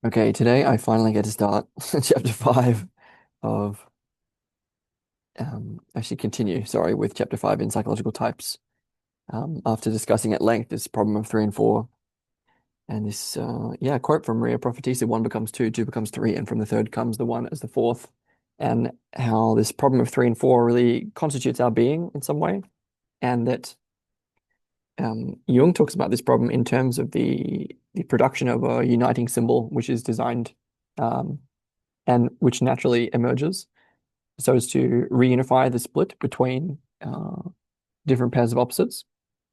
Okay, today I finally get to start chapter five of actually continue, sorry, with chapter five in psychological types. After discussing at length this problem of three and four, and this quote from Rhea Prophetessa, one becomes two, two becomes three, and from the third comes the one as the fourth, and how this problem of three and four really constitutes our being in some way, and that Jung talks about this problem in terms of the production of a uniting symbol, which is designed um, and which naturally emerges so as to reunify the split between different pairs of opposites,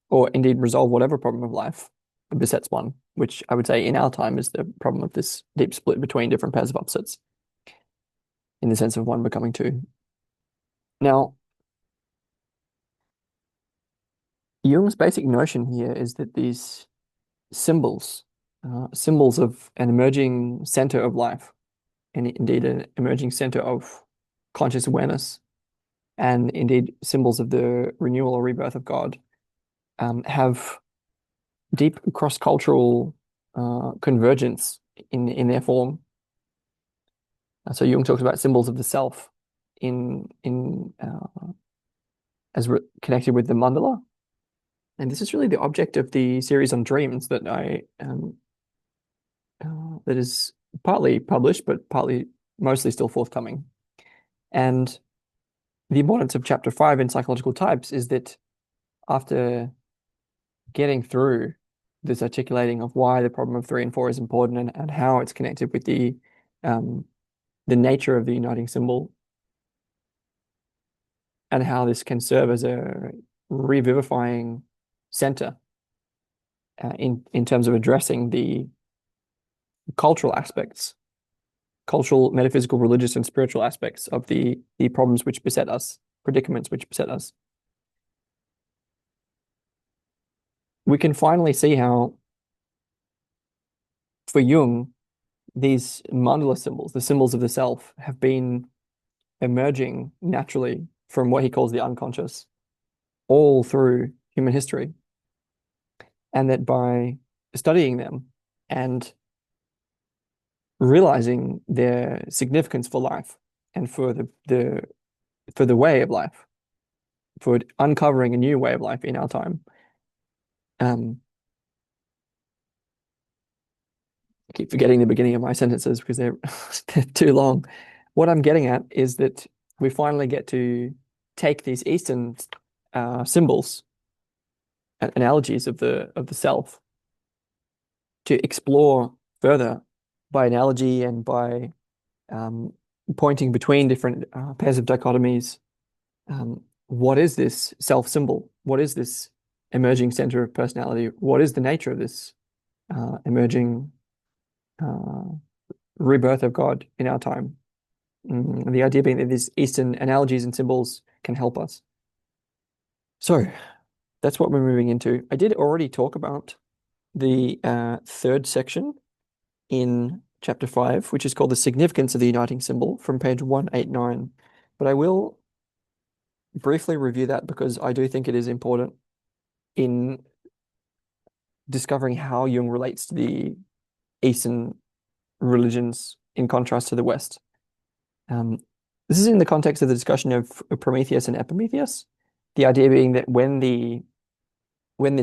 or indeed resolve whatever problem of life besets one, which I would say in our time is the problem of this deep split between different pairs of opposites, in the sense of one becoming two. Now, Jung's basic notion here is that these symbols, symbols of an emerging center of life, and indeed an emerging center of conscious awareness, and indeed symbols of the renewal or rebirth of God, have deep cross-cultural convergence in their form. So Jung talks about symbols of the self in as connected with the mandala, and this is really the object of the series on dreams that I that is partly published, but partly mostly still forthcoming. And the importance of chapter five in psychological types is that after getting through this articulating of why the problem of three and four is important, and how it's connected with the nature of the uniting symbol, and how this can serve as a revivifying center in terms of addressing the cultural aspects, cultural, metaphysical, religious, and spiritual aspects of the problems which beset us, predicaments which beset us. We can finally see how, for Jung, these mandala symbols, the symbols of the self, have been emerging naturally from what he calls the unconscious all through human history. And that by studying them and realizing their significance for life and for the way of life, for uncovering a new way of life in our time. I keep forgetting the beginning of my sentences because they're too long. What I'm getting at is that we finally get to take these Eastern symbols, analogies of the self, to explore further by analogy and by pointing between different pairs of dichotomies. What is this self symbol? What is this emerging center of personality? What is the nature of this emerging rebirth of God in our time? The idea being that these Eastern analogies and symbols can help us. So that's what we're moving into. I did already talk about the third section in chapter 5, which is called the significance of the uniting symbol from page 189. But I will briefly review that because I do think it is important in discovering how Jung relates to the Eastern religions in contrast to the West. This is in the context of the discussion of Prometheus and Epimetheus. The idea being that when the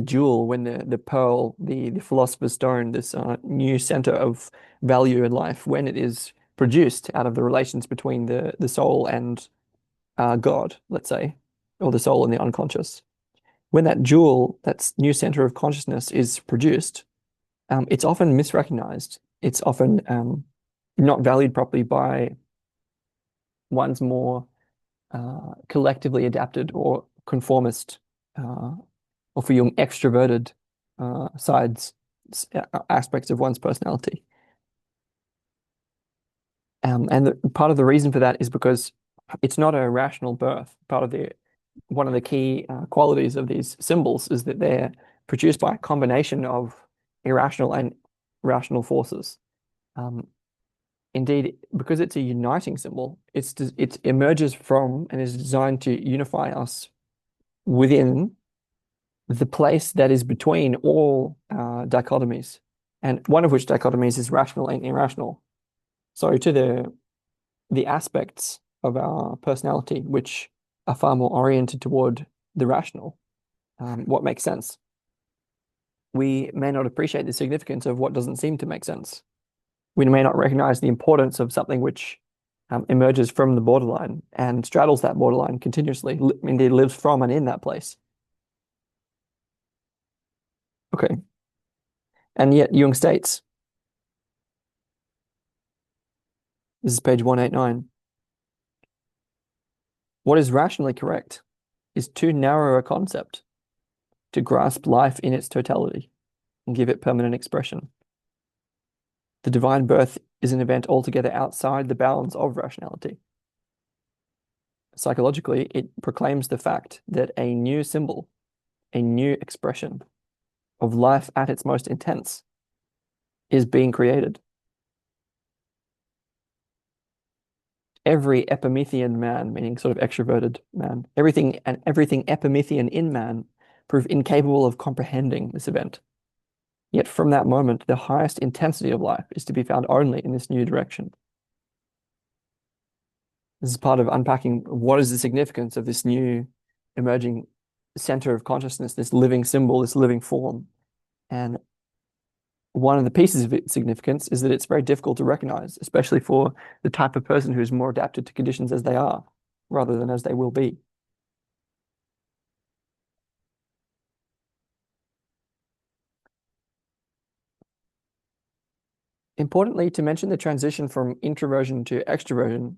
jewel, when the pearl, the philosopher's stone, this new center of value in life, when it is produced out of the relations between the soul and God, let's say, or the soul and the unconscious, when that jewel, that new center of consciousness is produced, it's often misrecognized. It's often not valued properly by one's more collectively adapted or conformist or for your extroverted sides, aspects of one's personality. And part of the reason for that is because it's not a rational birth. One of the key qualities of these symbols is that they're produced by a combination of irrational and rational forces. Indeed, because it's a uniting symbol, it emerges from and is designed to unify us within the place that is between all dichotomies. and one of which dichotomies is rational and irrational. So to the aspects of our personality which are far more oriented toward the rational, what makes sense. We may not appreciate the significance of what doesn't seem to make sense. We may not recognize the importance of something which emerges from the borderline and straddles that borderline continuously, indeed lives from and in that place. Okay. And yet Jung states, this is page 189, what is rationally correct is too narrow a concept to grasp life in its totality and give it permanent expression. The divine birth is an event altogether outside the bounds of rationality. Psychologically, it proclaims the fact that a new symbol, a new expression of life at its most intense, is being created. Every epimethean man, meaning sort of extroverted man, everything epimethean in man prove incapable of comprehending this event. Yet from that moment, the highest intensity of life is to be found only in this new direction. This is part of unpacking what is the significance of this new emerging center of consciousness, this living symbol, this living form. And one of the pieces of its significance is that it's very difficult to recognize, especially for the type of person who is more adapted to conditions as they are, rather than as they will be. Importantly, to mention the transition from introversion to extroversion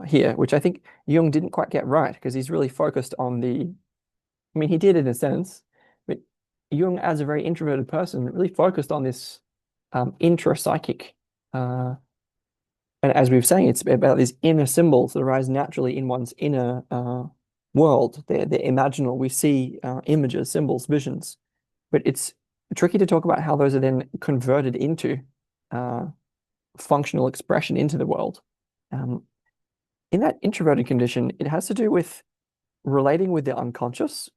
here, which I think Jung didn't quite get right, because he's really focused on I mean, he did in a sense, but Jung, as a very introverted person, really focused on this intrapsychic. And as we were saying, it's about these inner symbols that arise naturally in one's inner world. They're imaginal. We see images, symbols, visions, but it's tricky to talk about how those are then converted into functional expression into the world. In that introverted condition, it has to do with relating with the unconscious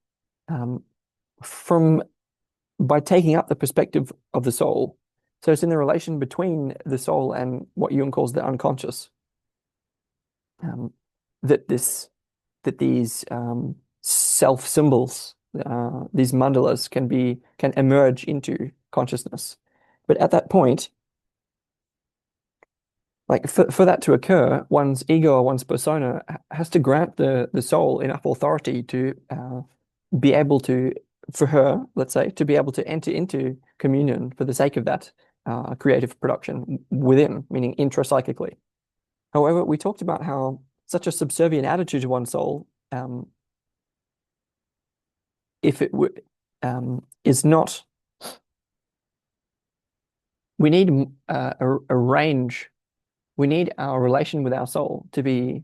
by taking up the perspective of the soul. So it's in the relation between the soul and what Jung calls the unconscious, that these self symbols, these mandalas can emerge into consciousness. But at that point, like for that to occur, one's ego or one's persona has to grant the soul enough authority to be able to, for her, let's say, to be able to enter into communion for the sake of that creative production within, meaning intrapsychically. However, we talked about how such a subservient attitude to one's soul, if it would, is not. We need a range. We need our relation with our soul to be,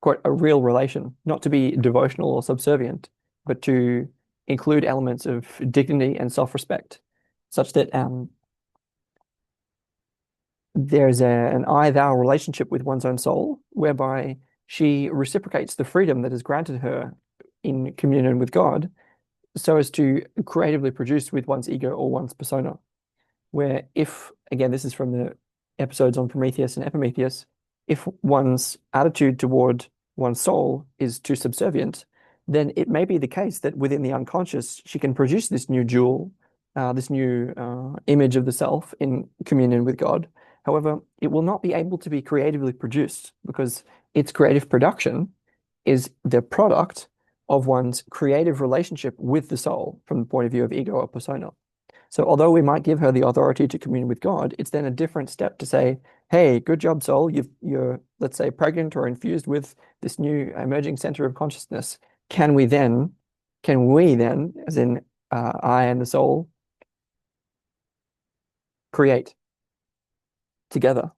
quote, a real relation, not to be devotional or subservient, but to include elements of dignity and self-respect, such that there's an I-thou relationship with one's own soul, whereby she reciprocates the freedom that is granted her in communion with God, so as to creatively produce with one's ego or one's persona. Where if, again, this is from the episodes on Prometheus and Epimetheus, if one's attitude toward one's soul is too subservient, then it may be the case that within the unconscious, she can produce this new jewel, this new image of the self in communion with God. However, it will not be able to be creatively produced because its creative production is the product of one's creative relationship with the soul from the point of view of ego or persona. So although we might give her the authority to commune with God, it's then a different step to say, hey, good job, soul. You're, let's say, pregnant or infused with this new emerging center of consciousness. Can we then, as in I and the soul, create together?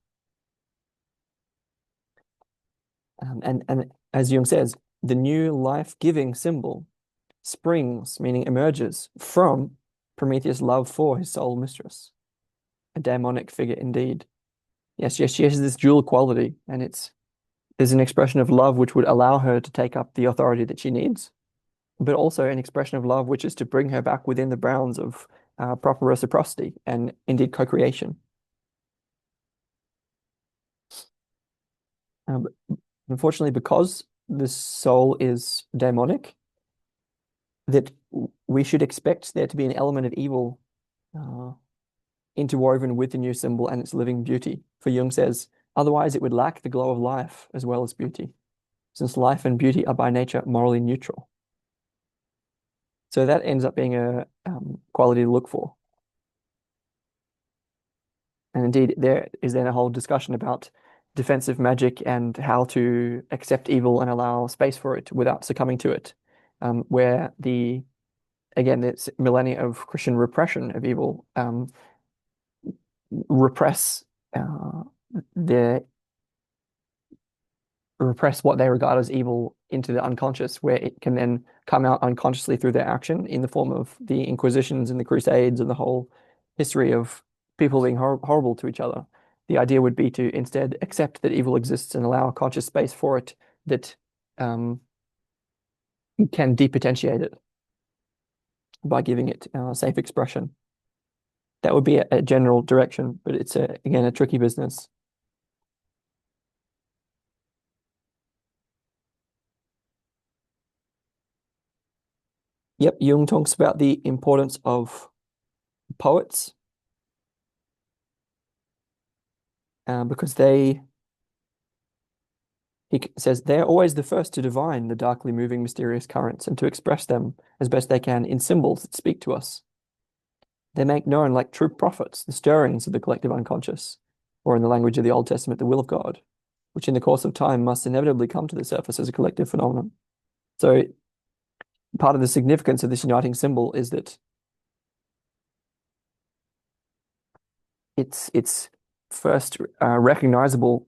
And as Jung says, the new life-giving symbol springs, meaning emerges, from Prometheus' love for his soul mistress, a daemonic figure indeed. Yes, she has this dual quality, and there's an expression of love which would allow her to take up the authority that she needs, but also an expression of love which is to bring her back within the bounds of proper reciprocity and indeed co-creation. Um, Unfortunately, because the soul is daemonic, that we should expect there to be an element of evil uh, interwoven with the new symbol and its living beauty. For Jung says, otherwise it would lack the glow of life as well as beauty, since life and beauty are by nature morally neutral. So that ends up being a quality to look for. And indeed, there is then a whole discussion about defensive magic and how to accept evil and allow space for it without succumbing to it. Where again, it's millennia of Christian repression of evil, repress uh, the repress what they regard as evil into the unconscious, where it can then come out unconsciously through their action in the form of the Inquisitions and the Crusades and the whole history of people being horrible to each other. The idea would be to instead accept that evil exists and allow a conscious space for it that um, can depotentiate it by giving it safe expression. That would be a general direction, but it's again a tricky business. Yep, Jung talks about the importance of poets because he says they're always the first to divine the darkly moving mysterious currents and to express them as best they can in symbols that speak to us. They make known, like true prophets, the stirrings of the collective unconscious, or in the language of the Old Testament, the will of God, which in the course of time must inevitably come to the surface as a collective phenomenon. So part of the significance of this uniting symbol is that it's first recognizable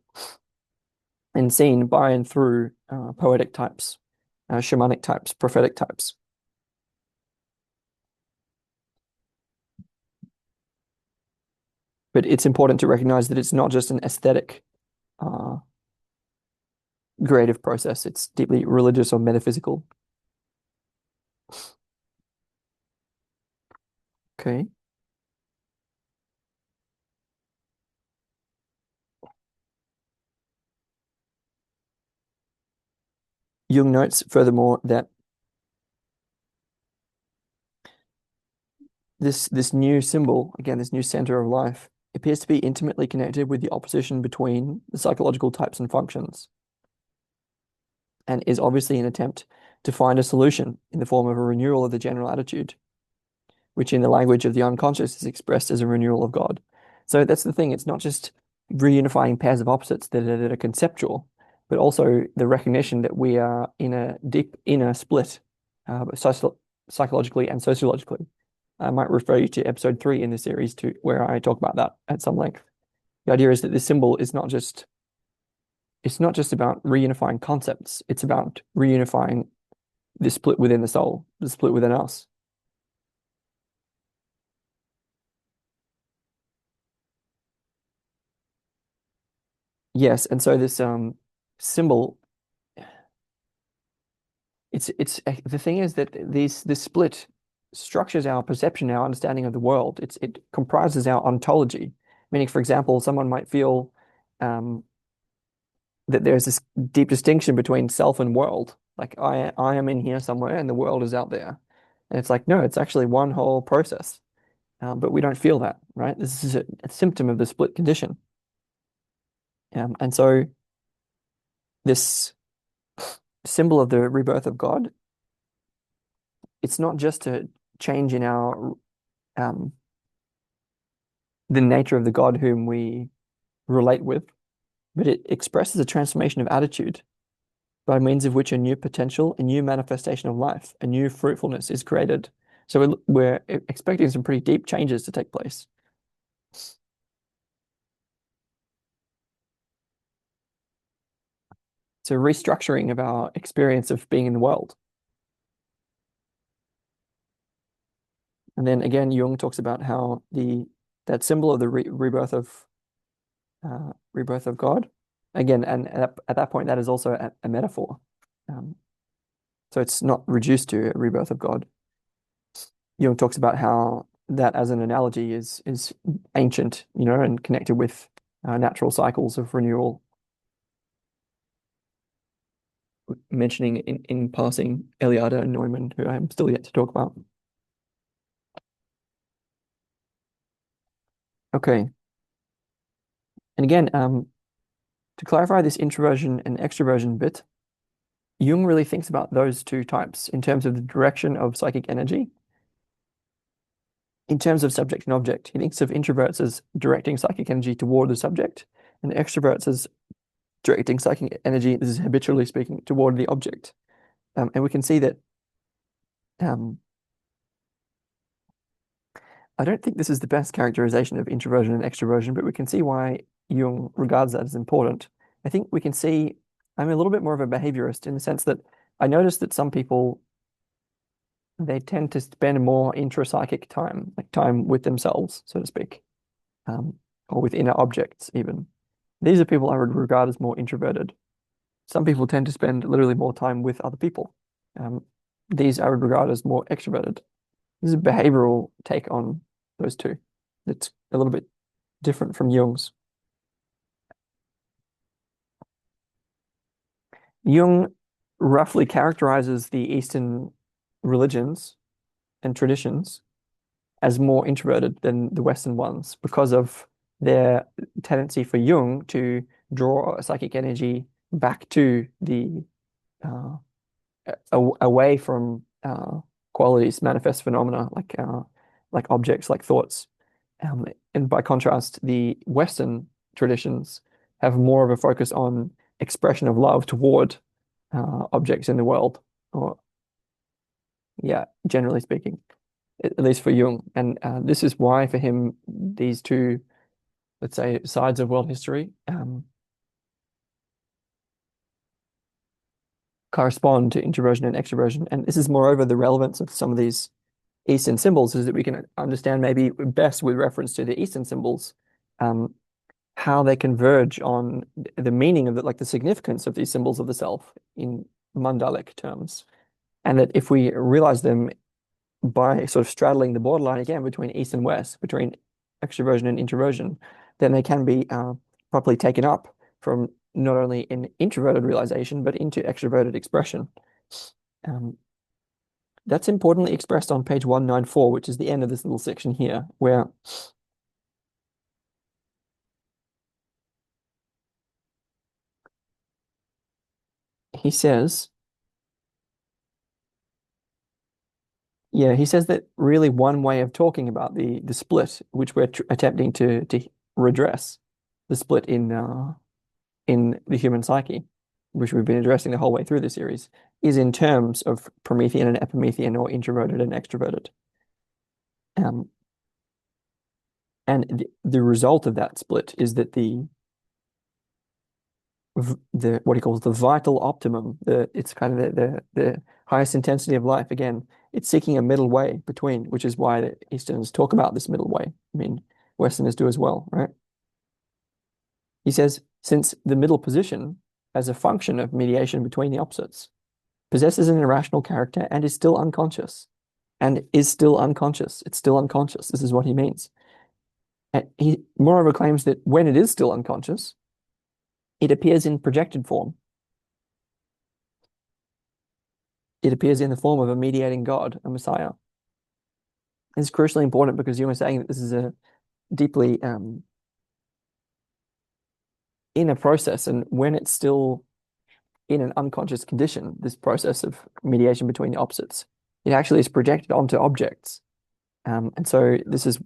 and seen by and through poetic types, shamanic types, prophetic types. But it's important to recognize that it's not just an aesthetic uh, creative process, it's deeply religious or metaphysical. Okay. Jung notes furthermore that this new symbol, again, this new center of life, appears to be intimately connected with the opposition between the psychological types and functions, and is obviously an attempt to find a solution in the form of a renewal of the general attitude, which in the language of the unconscious is expressed as a renewal of God. So that's the thing, it's not just reunifying pairs of opposites that are conceptual, but also the recognition that we are in a deep inner split, psychologically and sociologically. I might refer you to episode 3 in the series to where I talk about that at some length. The idea is that this symbol is not just it's not just about reunifying concepts, it's about reunifying the split within the soul, the split within us. Yes, and so this symbol, it's the thing is that this split structures our perception, our understanding of the world. It comprises our ontology, meaning, for example, someone might feel um, that there's this deep distinction between self and world. Like I am in here somewhere and the world is out there. And it's like, no, it's actually one whole process. But we don't feel that, right? This is a symptom of the split condition. And so this symbol of the rebirth of God, it's not just a change in our um, the nature of the God whom we relate with, but it expresses a transformation of attitude by means of which a new potential, a new manifestation of life, a new fruitfulness is created. So we're expecting some pretty deep changes to take place. So restructuring of our experience of being in the world. And then again, Jung talks about how that symbol of the rebirth of God, again, and at that point, that is also a metaphor. Um, so it's not reduced to a rebirth of God. Jung talks about how that as an analogy is ancient, and connected with natural cycles of renewal. Mentioning in passing Eliade and Neumann, who I'm still yet to talk about. Okay. And again, to clarify this introversion and extroversion bit, Jung really thinks about those two types in terms of the direction of psychic energy. In terms of subject and object, he thinks of introverts as directing psychic energy toward the subject, and extroverts as directing psychic energy, this is habitually speaking, toward the object. And we can see that um, I don't think this is the best characterization of introversion and extroversion, but we can see why Jung regards that as important. I think we can see I'm a little bit more of a behaviorist in the sense that I notice that some people they tend to spend more intrapsychic time, like time with themselves, so to speak, or with inner objects even. These are people I would regard as more introverted. Some people tend to spend literally more time with other people. These I would regard as more extroverted. This is a behavioral take on those two. It's a little bit different from Jung's. Jung roughly characterizes the Eastern religions and traditions as more introverted than the Western ones because of their tendency for Jung to draw psychic energy back to the away from qualities, manifest phenomena like objects, like thoughts. And by contrast, the Western traditions have more of a focus on expression of love toward objects in the world, or yeah, generally speaking, at least for Jung. And this is why, for him, these two, let's say, sides of world history correspond to introversion and extroversion. And this is moreover the relevance of some of these Eastern symbols is that we can understand maybe best with reference to the Eastern symbols how they converge on the meaning of it, like the significance of these symbols of the self in mandalic terms. And that if we realize them by sort of straddling the borderline again between East and West, between extroversion and introversion, then they can be properly taken up from not only an introverted realization, but into extroverted expression. That's importantly expressed on page 194, which is the end of this little section here, where he says, he says that really one way of talking about the split, which we're attempting to redress, the split in the human psyche, which we've been addressing the whole way through the series, is in terms of Promethean and Epimethean, or introverted and extroverted. And the result of that split is that the what he calls the vital optimum, it's kind of the highest intensity of life. Again, it's seeking a middle way between, which is why the Easterners talk about this middle way. I mean, Westerners do as well, right? He says, since the middle position, as a function of mediation between the opposites, possesses an irrational character and is still unconscious. And is still unconscious. It's still unconscious. This is what he means. And he moreover claims that when it is still unconscious, it appears in projected form. It appears in the form of a mediating God, a Messiah. It's crucially important because you were saying that this is a deeply inner process, and when it's still in an unconscious condition, this process of mediation between the opposites, it actually is projected onto objects. And so this is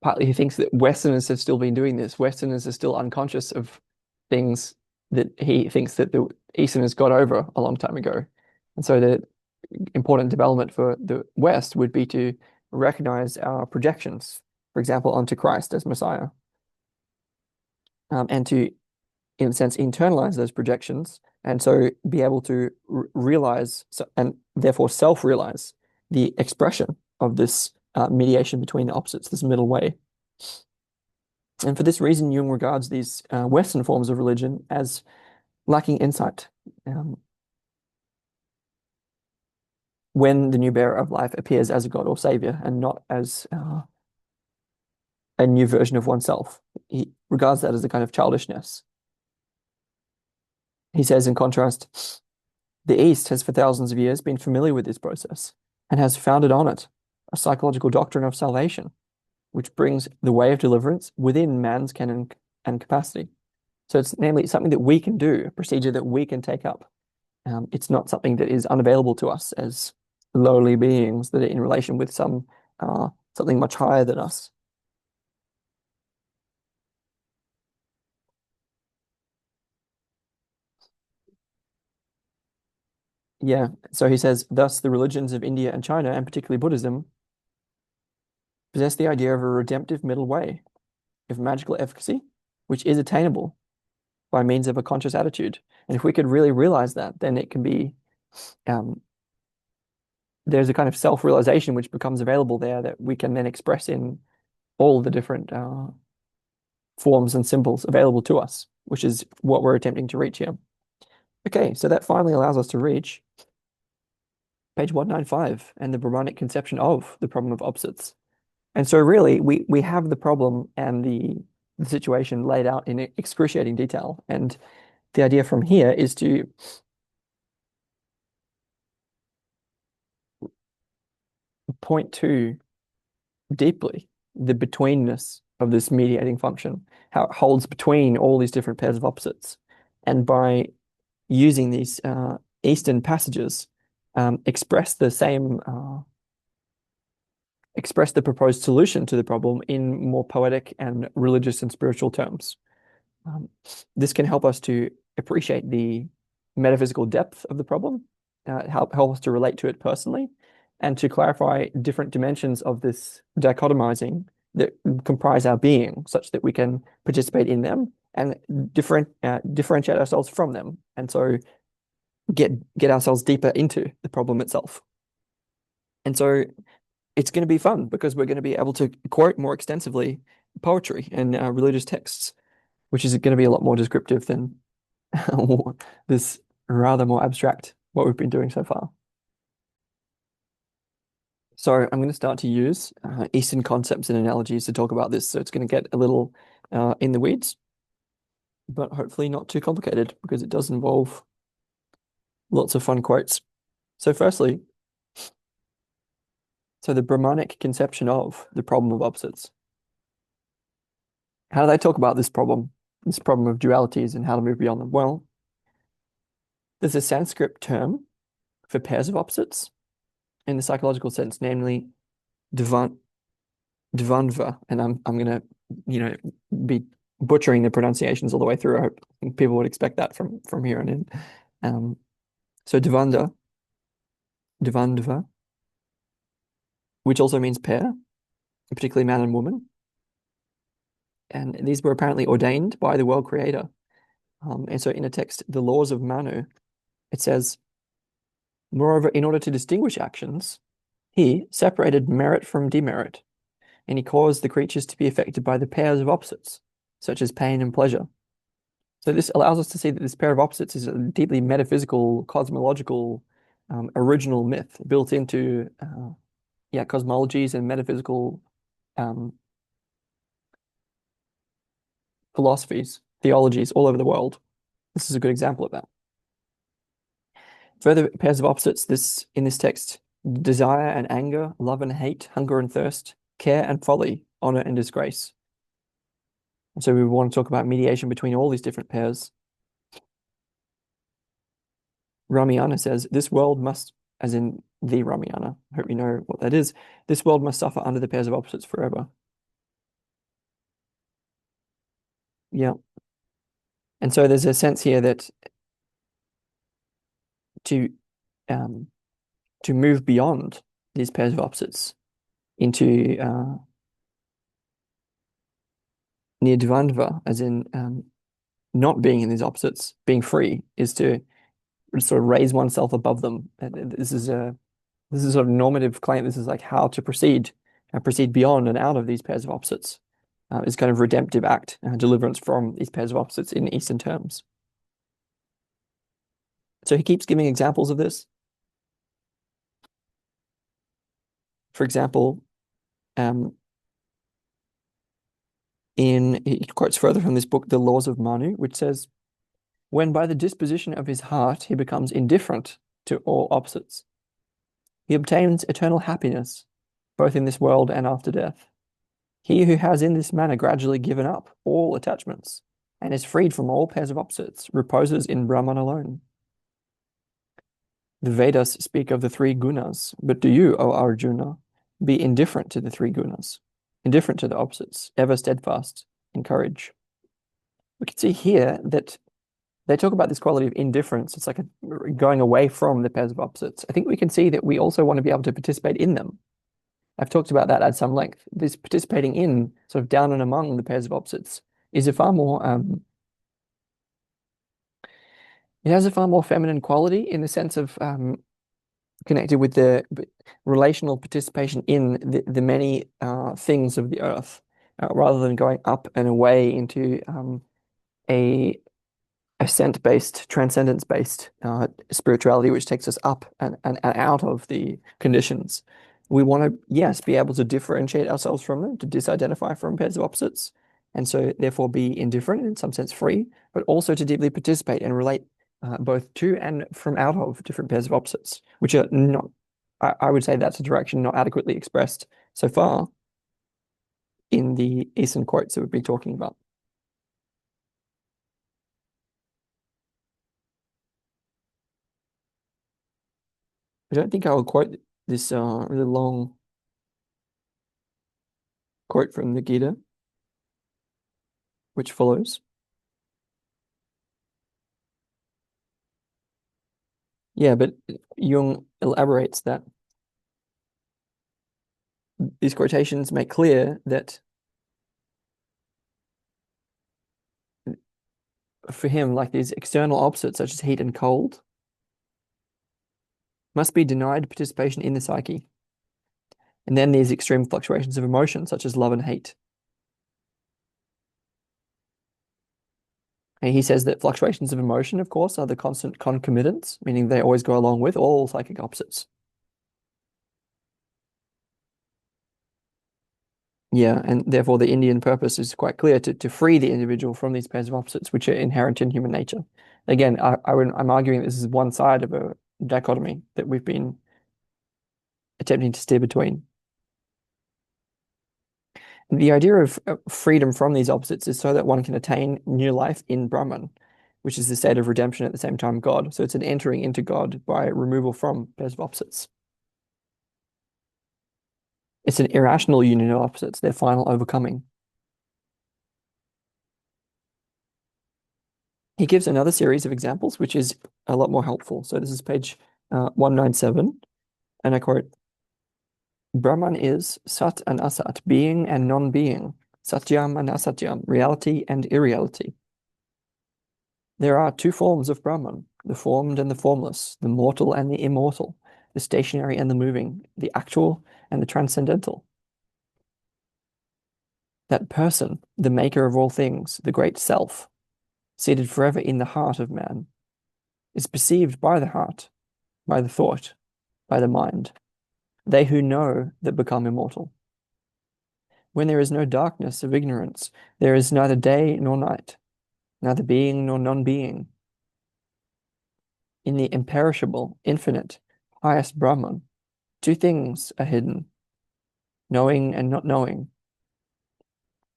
partly he thinks that Westerners have still been doing this. Westerners are still unconscious of things that he thinks that the Easterners got over a long time ago. And so the important development for the West would be to recognize our projections, for example, onto Christ as Messiah, and to, in a sense, internalize those projections, and so be able to realize and therefore self-realize the expression of this mediation between the opposites, this middle way. And for this reason, Jung regards these Western forms of religion as lacking insight. when the new bearer of life appears as a god or savior and not as a new version of oneself. He regards that as a kind of childishness. He says, in contrast, the East has for thousands of years been familiar with this process and has founded on it a psychological doctrine of salvation, which brings the way of deliverance within man's canon and capacity. So it's namely something that we can do, a procedure that we can take up. It's not something that is unavailable to us as lowly beings that are in relation with something much higher than us. Yeah. So he says, thus the religions of India and China, and particularly Buddhism, possess the idea of a redemptive middle way of magical efficacy, which is attainable by means of a conscious attitude. And if we could really realize that, then it can be um, there's a kind of self-realization which becomes available there that we can then express in all the different forms and symbols available to us, which is what we're attempting to reach here. Okay, so that finally allows us to reach page 195 and the Brahmanic conception of the problem of opposites. And so really we have the problem and the situation laid out in excruciating detail. And the idea from here is to point to deeply the betweenness of this mediating function, how it holds between all these different pairs of opposites. And by using these Eastern passages, express the same express the proposed solution to the problem in more poetic and religious and spiritual terms. This can help us to appreciate the metaphysical depth of the problem, help us to relate to it personally, and to clarify different dimensions of this dichotomizing that comprise our being, such that we can participate in them and differentiate ourselves from them, and so get ourselves deeper into the problem itself. And so it's going to be fun because we're going to be able to quote more extensively poetry and religious texts, which is going to be a lot more descriptive than this rather more abstract what we've been doing so far. So I'm going to start to use Eastern concepts and analogies to talk about this. So it's going to get a little in the weeds, but hopefully not too complicated because it does involve lots of fun quotes. So firstly, so the Brahmanic conception of the problem of opposites. How do they talk about this problem of dualities and how to move beyond them? Well, there's a Sanskrit term for pairs of opposites in the psychological sense, namely dvandva, and I'm gonna be butchering the pronunciations all the way through. I hope people would expect that from here on in. So dvandva, which also means pair, particularly man and woman, and these were apparently ordained by the world creator. And so in a text, the laws of Manu, it says, moreover, in order to distinguish actions, he separated merit from demerit, and he caused the creatures to be affected by the pairs of opposites, such as pain and pleasure. So this allows us to see that this pair of opposites is a deeply metaphysical, cosmological, original myth built into cosmologies and metaphysical philosophies, theologies all over the world. This is a good example of that. Further pairs of opposites in this text: desire and anger, love and hate, hunger and thirst, care and folly, honor and disgrace. And so we want to talk about mediation between all these different pairs. Ramayana says, this world must, as in the Ramayana, I hope you know what that is, this world must suffer under the pairs of opposites forever. Yeah. And so there's a sense here that to move beyond these pairs of opposites into nirvana, as in not being in these opposites, being free, is to sort of raise oneself above them. And this is a sort of normative claim. This is like how to proceed beyond and out of these pairs of opposites. Is kind of redemptive act, deliverance from these pairs of opposites in Eastern terms. So he keeps giving examples of this. For example, um, he quotes further from this book, The Laws of Manu, which says, when by the disposition of his heart he becomes indifferent to all opposites, he obtains eternal happiness, both in this world and after death. He who has in this manner gradually given up all attachments and is freed from all pairs of opposites reposes in Brahman alone. The Vedas speak of the three gunas, but do you, O Arjuna, be indifferent to the three gunas, indifferent to the opposites, ever steadfast in courage. We can see here that they talk about this quality of indifference. It's like going away from the pairs of opposites. I think we can see that we also want to be able to participate in them. I've talked about that at some length. This participating in, sort of down and among the pairs of opposites, is a far more it has a far more feminine quality in the sense of connected with the relational participation in the many things of the earth, rather than going up and away into a ascent-based, transcendence-based spirituality, which takes us up and out of the conditions. We want to, yes, be able to differentiate ourselves from them, to disidentify from pairs of opposites, and so therefore be indifferent, in some sense free, but also to deeply participate and relate both to and from out of different pairs of opposites, which are not, I would say that's a direction not adequately expressed so far in the Eastern quotes that we've been talking about. I don't think I will quote this really long quote from the Gita, which follows. Yeah, but Jung elaborates that these quotations make clear that for him, like these external opposites such as heat and cold, must be denied participation in the psyche. And then these extreme fluctuations of emotion, such as love and hate. And he says that fluctuations of emotion, of course, are the constant concomitants, meaning they always go along with all psychic opposites. Yeah, and therefore the Indian purpose is quite clear to free the individual from these pairs of opposites, which are inherent in human nature. Again, I'm arguing this is one side of a dichotomy that we've been attempting to steer between. The idea of freedom from these opposites is so that one can attain new life in Brahman, which is the state of redemption at the same time God. So it's an entering into God by removal from pairs of opposites. It's an irrational union of opposites, their final overcoming. He gives another series of examples, which is a lot more helpful. So this is page 197, and I quote, Brahman is Sat and Asat, being and non-being, Satyam and Asatyam, reality and irreality. There are two forms of Brahman, the formed and the formless, the mortal and the immortal, the stationary and the moving, the actual and the transcendental. That person, the maker of all things, the great self, seated forever in the heart of man, is perceived by the heart, by the thought, by the mind, they who know that become immortal. When there is no darkness of ignorance, there is neither day nor night, neither being nor non-being. In the imperishable, infinite, highest Brahman, two things are hidden, knowing and not knowing.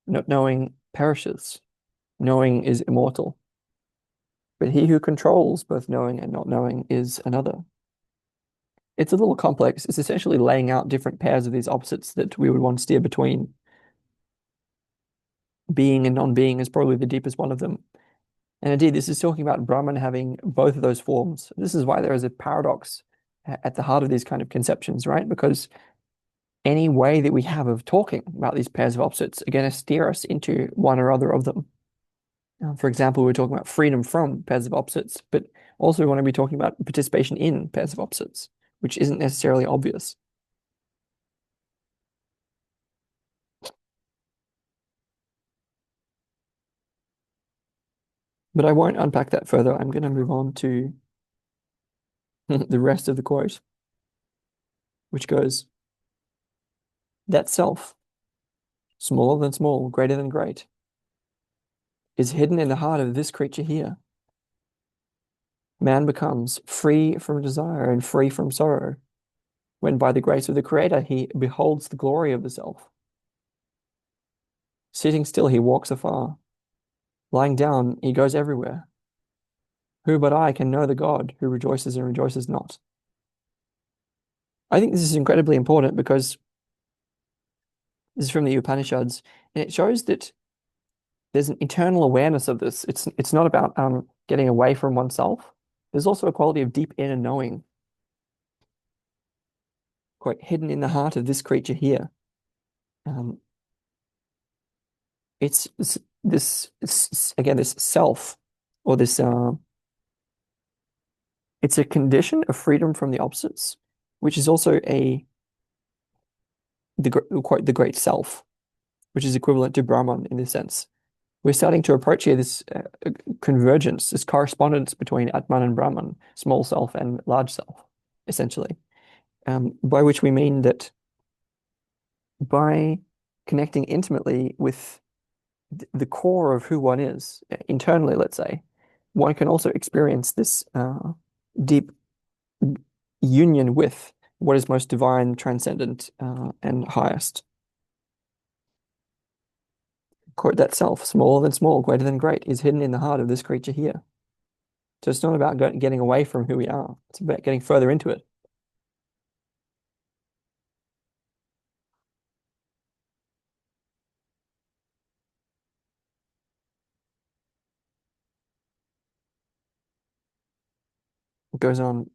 Not knowing perishes, knowing is immortal. But he who controls both knowing and not knowing is another. It's a little complex. It's essentially laying out different pairs of these opposites that we would want to steer between. Being and non-being is probably the deepest one of them. And indeed, this is talking about Brahman having both of those forms. This is why there is a paradox at the heart of these kind of conceptions, right? Because any way that we have of talking about these pairs of opposites are going to steer us into one or other of them. For example, we're talking about freedom from pairs of opposites, but also we want to be talking about participation in pairs of opposites, which isn't necessarily obvious. But I won't unpack that further. I'm going to move on to the rest of the quote, which goes, That self, smaller than small, greater than great, is hidden in the heart of this creature here. Man becomes free from desire and free from sorrow when by the grace of the Creator he beholds the glory of the self. Sitting still, he walks afar. Lying down, he goes everywhere. Who but I can know the God who rejoices and rejoices not? I think this is incredibly important because this is from the Upanishads, and it shows that there's an eternal awareness of this. It's not about getting away from oneself. There's also a quality of deep inner knowing, quite hidden in the heart of this creature here. Um, it's again this self, or this it's a condition of freedom from the opposites, which is also quite the great self, which is equivalent to Brahman in this sense. We're starting to approach here this convergence, this correspondence between Atman and Brahman, small self and large self, essentially. By which we mean that by connecting intimately with the core of who one is, internally, let's say, one can also experience this deep union with what is most divine, transcendent, and highest. Quote, that self, smaller than small, greater than great, is hidden in the heart of this creature here. So it's not about getting away from who we are. It's about getting further into it. It goes on,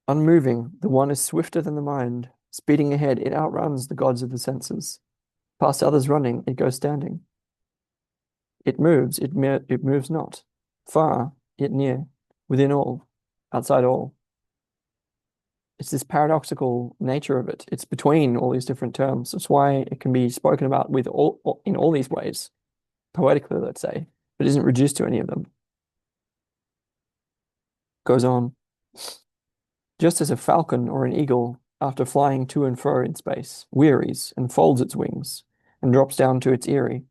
unmoving, the one is swifter than the mind. Speeding ahead, it outruns the gods of the senses. Past others running, it goes standing. It moves, it moves not. Far, yet near. Within all, outside all. It's this paradoxical nature of it. It's between all these different terms. That's why it can be spoken about with in all these ways, poetically, let's say, but isn't reduced to any of them. Goes on. Just as a falcon or an eagle, after flying to and fro in space, wearies and folds its wings and drops down to its eyrie,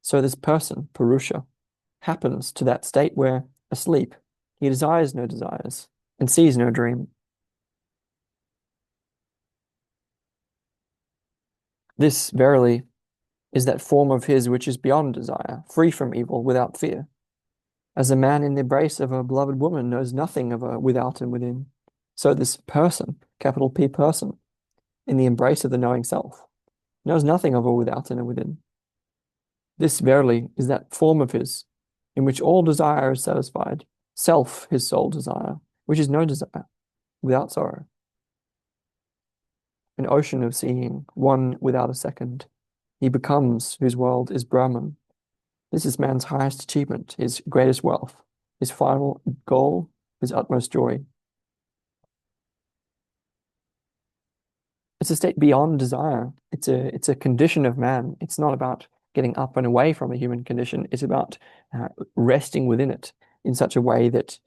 so this person, Purusha, happens to that state where, asleep, he desires no desires and sees no dream. This, verily, is that form of his which is beyond desire, free from evil, without fear. As a man in the embrace of a beloved woman knows nothing of a without and within, so this person, capital P person, in the embrace of the knowing self, knows nothing of a without and a within. This, verily, is that form of his, in which all desire is satisfied, self his sole desire, which is no desire, without sorrow. An ocean of seeing, one without a second. He becomes whose world is Brahman. This is man's highest achievement, his greatest wealth, his final goal, his utmost joy. It's a state beyond desire. It's a condition of man. It's not about getting up and away from a human condition. It's about resting within it in such a way that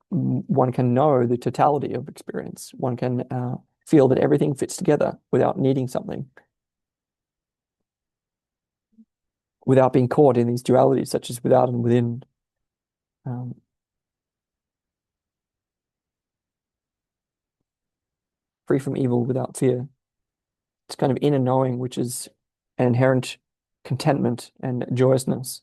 one can know the totality of experience. One can feel that everything fits together without needing something, without being caught in these dualities such as without and within. Um, Free from evil without fear. It's kind of inner knowing, which is an inherent contentment and joyousness.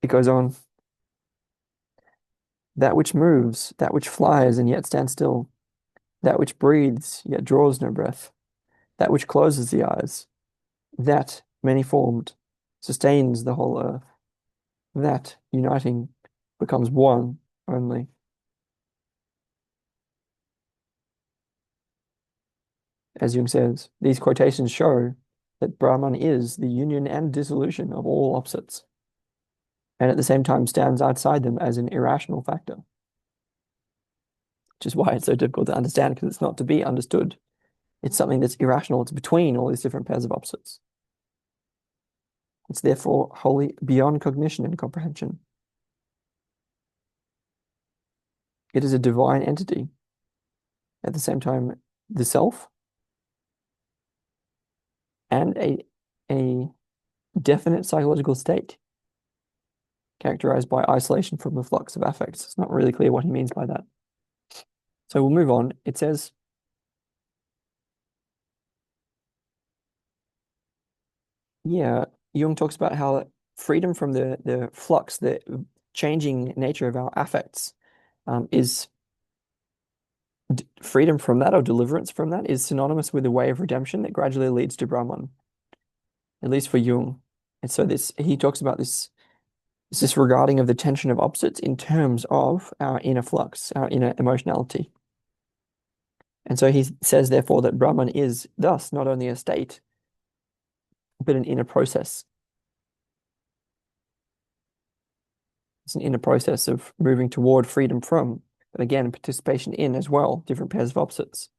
It goes on. That which moves, that which flies and yet stands still, that which breathes yet draws no breath, that which closes the eyes, that many-formed sustains the whole earth, that uniting becomes one only. As Jung says, these quotations show that Brahman is the union and dissolution of all opposites, and at the same time stands outside them as an irrational factor, which is why it's so difficult to understand, because it's not to be understood. It's something that's irrational. It's between all these different pairs of opposites. It's therefore wholly beyond cognition and comprehension. It is a divine entity. At the same time, the self and a definite psychological state characterized by isolation from the flux of affects. It's not really clear what he means by that. So we'll move on. It says, yeah, Jung talks about how freedom from the flux, the changing nature of our affects, is freedom from that or deliverance from that is synonymous with a way of redemption that gradually leads to Brahman, at least for Jung. And so this he talks about this disregarding of the tension of opposites in terms of our inner flux, our inner emotionality. And so he says, therefore, that Brahman is thus not only a state, but an inner process. It's an inner process of moving toward freedom from, but again, participation in as well, different pairs of opposites.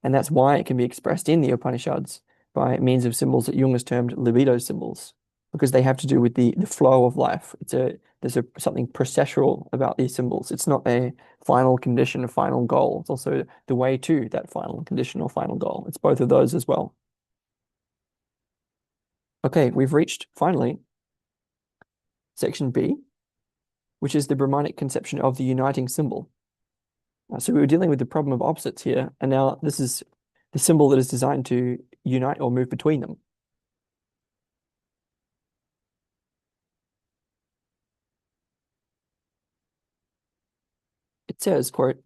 And that's why it can be expressed in the Upanishads by means of symbols that Jung has termed libido symbols, because they have to do with the flow of life. There's something processual about these symbols. It's not a final condition, a final goal. It's also the way to that final condition or final goal. It's both of those as well. Okay, we've reached finally section B, which is the Brahmanic conception of the uniting symbol. So we were dealing with the problem of opposites here, and now this is the symbol that is designed to unite or move between them. It says, quote,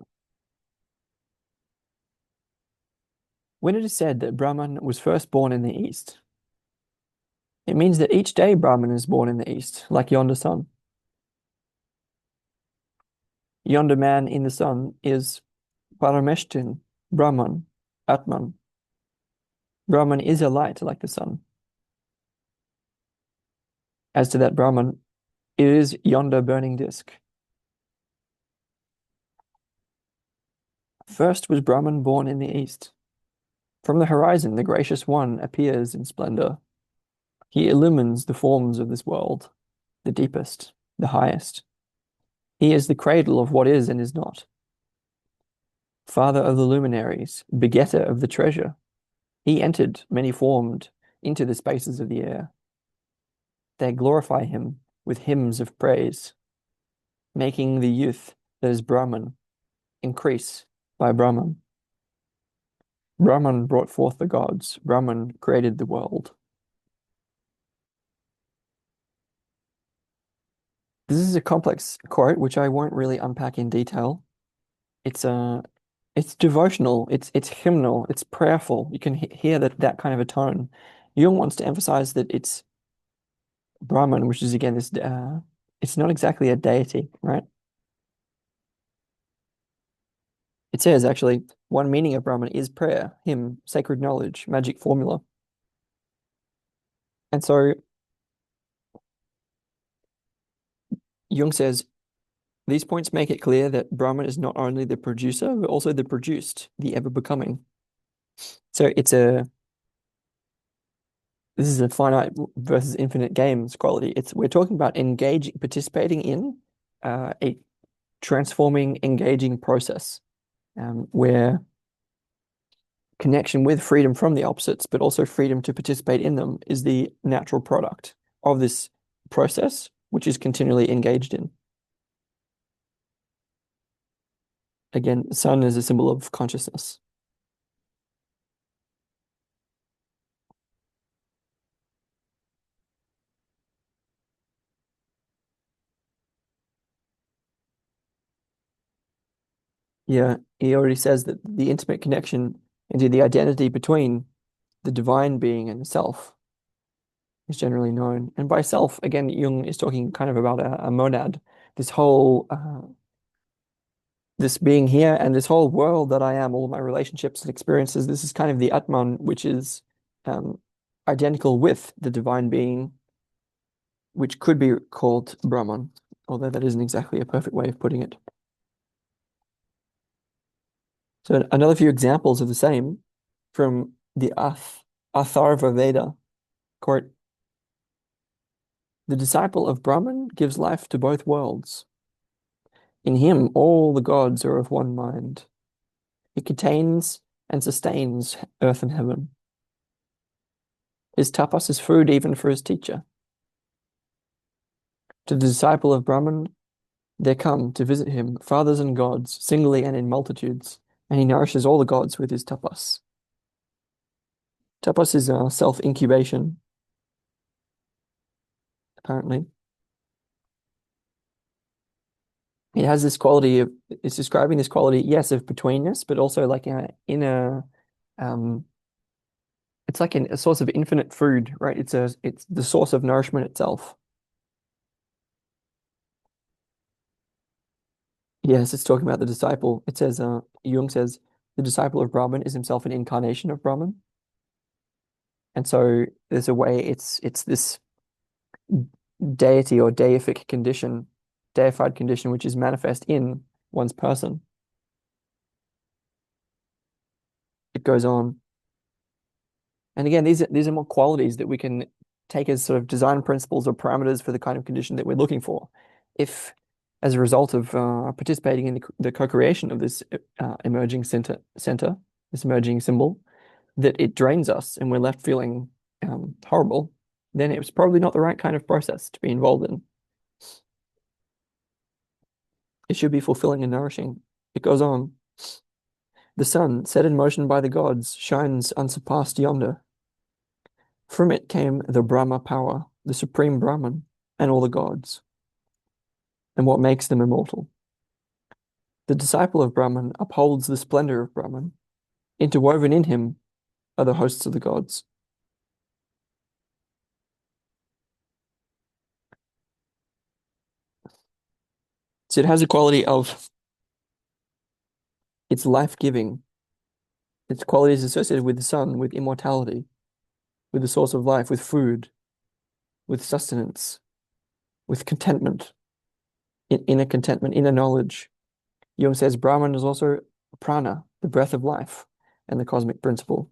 when it is said that Brahman was first born in the East, it means that each day Brahman is born in the East, like yonder sun. Yonder man in the sun is Parameshtin, Brahman, Atman. Brahman is a light like the sun. As to that Brahman, it is yonder burning disk. First was Brahman born in the East. From the horizon, the gracious one appears in splendor. He illumines the forms of this world, the deepest, the highest. He is the cradle of what is and is not. Father of the luminaries, begetter of the treasure. He entered, many-formed, into the spaces of the air. They glorify him with hymns of praise, making the youth that is Brahman increase by Brahman. Brahman brought forth the gods. Brahman created the world. This is a complex quote, which I won't really unpack in detail. It's devotional, it's hymnal, it's prayerful. You can hear that kind of a tone. Jung wants to emphasize that it's Brahman, which is again this it's not exactly a deity, right? It says actually one meaning of Brahman is prayer, hymn, sacred knowledge, magic formula. And so Jung says these points make it clear that Brahman is not only the producer, but also the produced, the ever becoming. So this is a finite versus infinite games quality. We're talking about participating in a transforming, engaging process where connection with freedom from the opposites, but also freedom to participate in them is the natural product of this process, which is continually engaged in. Again, sun is a symbol of consciousness. Yeah, he already says that the intimate connection into the identity between the divine being and the self is generally known. And by self, again, Jung is talking kind of about a monad, this whole this being here and this whole world that I am, all my relationships and experiences. This is kind of the Atman, which is identical with the divine being, which could be called Brahman, although that isn't exactly a perfect way of putting it. So another few examples of the same from the Atharva Veda, quote, the disciple of Brahman gives life to both worlds. In him all the gods are of one mind. He contains and sustains earth and heaven. His tapas is food even for his teacher. To the disciple of Brahman, there come to visit him fathers and gods, singly and in multitudes, and he nourishes all the gods with his tapas. Tapas is self-incubation, apparently. It has this quality of, it's describing this quality, yes, of betweenness, but also like in a it's like a source of infinite food, right? It's the source of nourishment itself. Yes, it's talking about the disciple. It says, Jung says, the disciple of Brahman is himself an incarnation of Brahman. And so there's a way it's this deity or deific condition, deified condition, which is manifest in one's person. It goes on. And again, these are more qualities that we can take as sort of design principles or parameters for the kind of condition that we're looking for. If, as a result of participating in the co-creation of this emerging center, this emerging symbol, that it drains us and we're left feeling horrible, then it was probably not the right kind of process to be involved in. It should be fulfilling and nourishing. It goes on. The sun, set in motion by the gods, shines unsurpassed yonder. From it came the Brahma power, the supreme Brahman, and all the gods, and what makes them immortal. The disciple of Brahman upholds the splendor of Brahman. Interwoven in him are the hosts of the gods. So it has a quality of it's life-giving. Its quality is associated with the sun, with immortality, with the source of life, with food, with sustenance, with contentment, inner contentment, inner knowledge. Jung says Brahman is also prana, the breath of life, and the cosmic principle.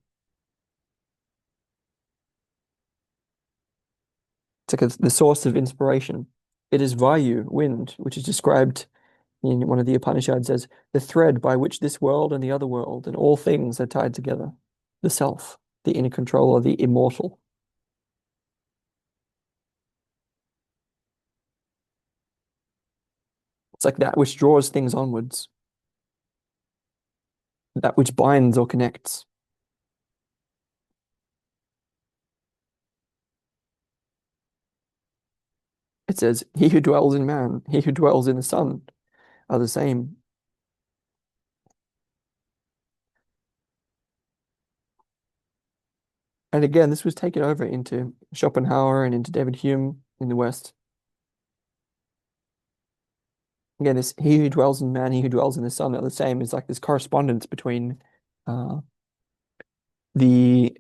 It's like the source of inspiration. It is Vayu, wind, which is described in one of the Upanishads as the thread by which this world and the other world and all things are tied together. The self, the inner controller, the immortal. It's like that which draws things onwards, that which binds or connects. It says, he who dwells in man, he who dwells in the sun are the same. And again, this was taken over into Schopenhauer and into David Hume in the West. Again, this he who dwells in man, he who dwells in the sun are the same. Is like this correspondence between uh, the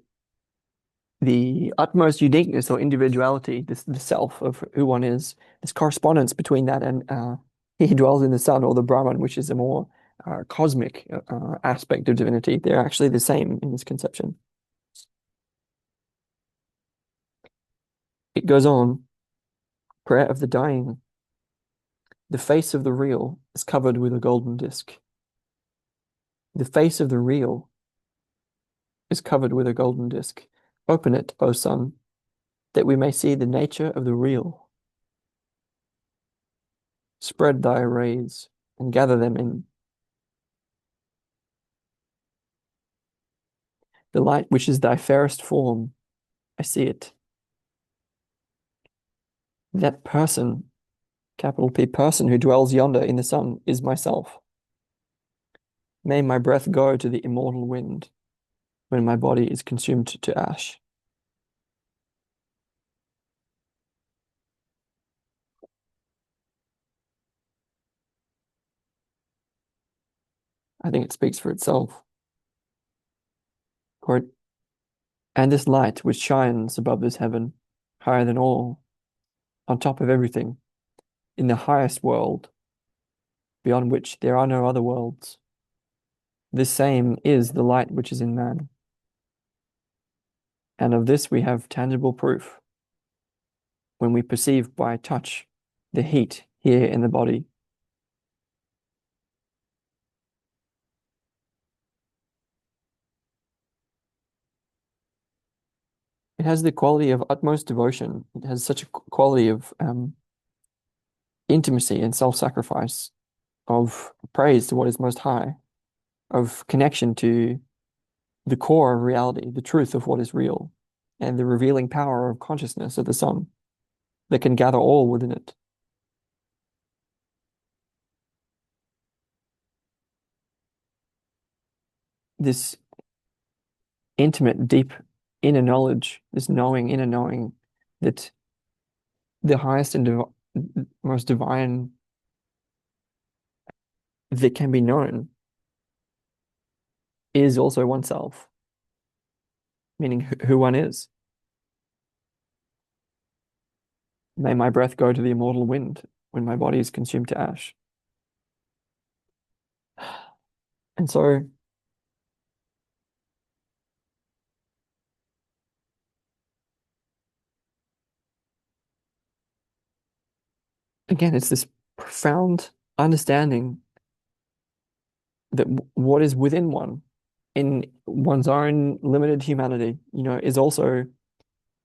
utmost uniqueness or individuality, the self of who one is, this correspondence between that and he who dwells in the sun or the Brahman, which is a more cosmic aspect of divinity. They're actually the same in this conception. It goes on, prayer of the dying. The face of the real is covered with a golden disc. The face of the real is covered with a golden disc. Open it, O sun, that we may see the nature of the real. Spread thy rays and gather them in. The light which is thy fairest form, I see it. That person, capital P, person who dwells yonder in the sun is myself. May my breath go to the immortal wind when my body is consumed to ash. I think it speaks for itself. Quote, and this light which shines above this heaven, higher than all, on top of everything, in the highest world, beyond which there are no other worlds. This same is the light which is in man. And of this we have tangible proof when we perceive by touch the heat here in the body. it has the quality of utmost devotion. It has such a quality of intimacy and self-sacrifice, of praise to what is most high, of connection to the core of reality, the truth of what is real, and the revealing power of consciousness of the sun that can gather all within it. This intimate, deep inner knowledge, this knowing, inner knowing that the highest and most divine that can be known is also oneself, meaning who one is. May my breath go to the immortal wind when my body is consumed to ash. And so, again, it's this profound understanding that what is within one in one's own limited humanity, is also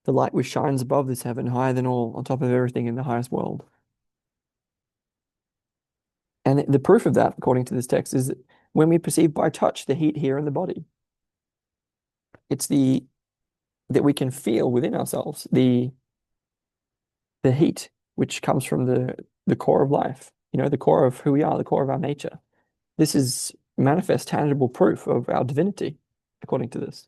the light which shines above this heaven, higher than all, on top of everything in the highest world. And the proof of that, according to this text, is that when we perceive by touch the heat here in the body, it's that we can feel within ourselves the heat which comes from the core of life, the core of who we are, the core of our nature. This is manifest, tangible proof of our divinity, according to this.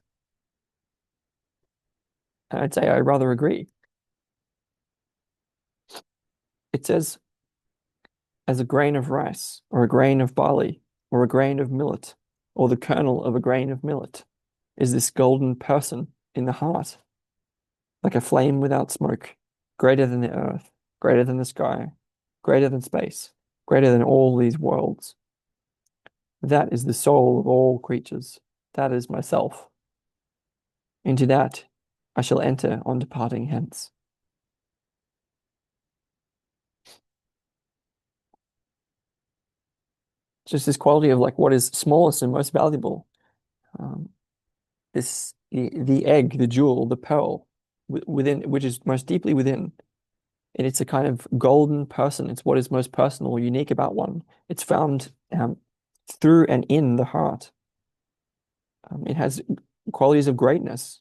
And I'd say I rather agree. It says, as a grain of rice, or a grain of barley, or a grain of millet, or the kernel of a grain of millet, is this golden person in the heart, like a flame without smoke, greater than the earth, greater than the sky, greater than space, greater than all these worlds. That is the soul of all creatures. That is myself. Into that I shall enter on departing hence. Just this quality of like what is smallest and most valuable. The egg, the jewel, the pearl within, which is most deeply within. And it's a kind of golden person. It's what is most personal, unique about one. It's found through and in the heart. It has qualities of greatness.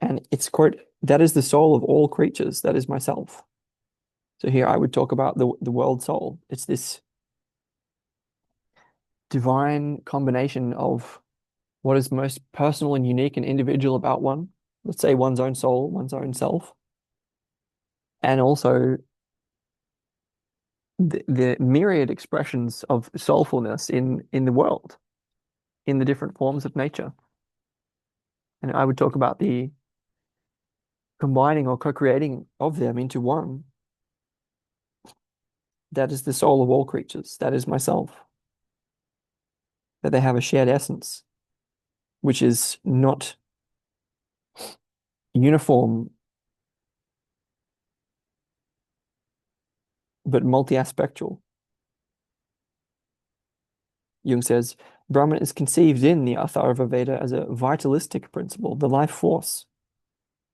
And it's quote, that is the soul of all creatures. That is myself. So here I would talk about the world soul. It's this divine combination of what is most personal and unique and individual about one. Let's say one's own soul, one's own self. And also the myriad expressions of soulfulness in the world, in the different forms of nature. And I would talk about the combining or co-creating of them into one. That is the soul of all creatures. That is myself. That they have a shared essence, which is not uniform, but multi-aspectual. Jung says, Brahman is conceived in the Atharva Veda as a vitalistic principle, the life force,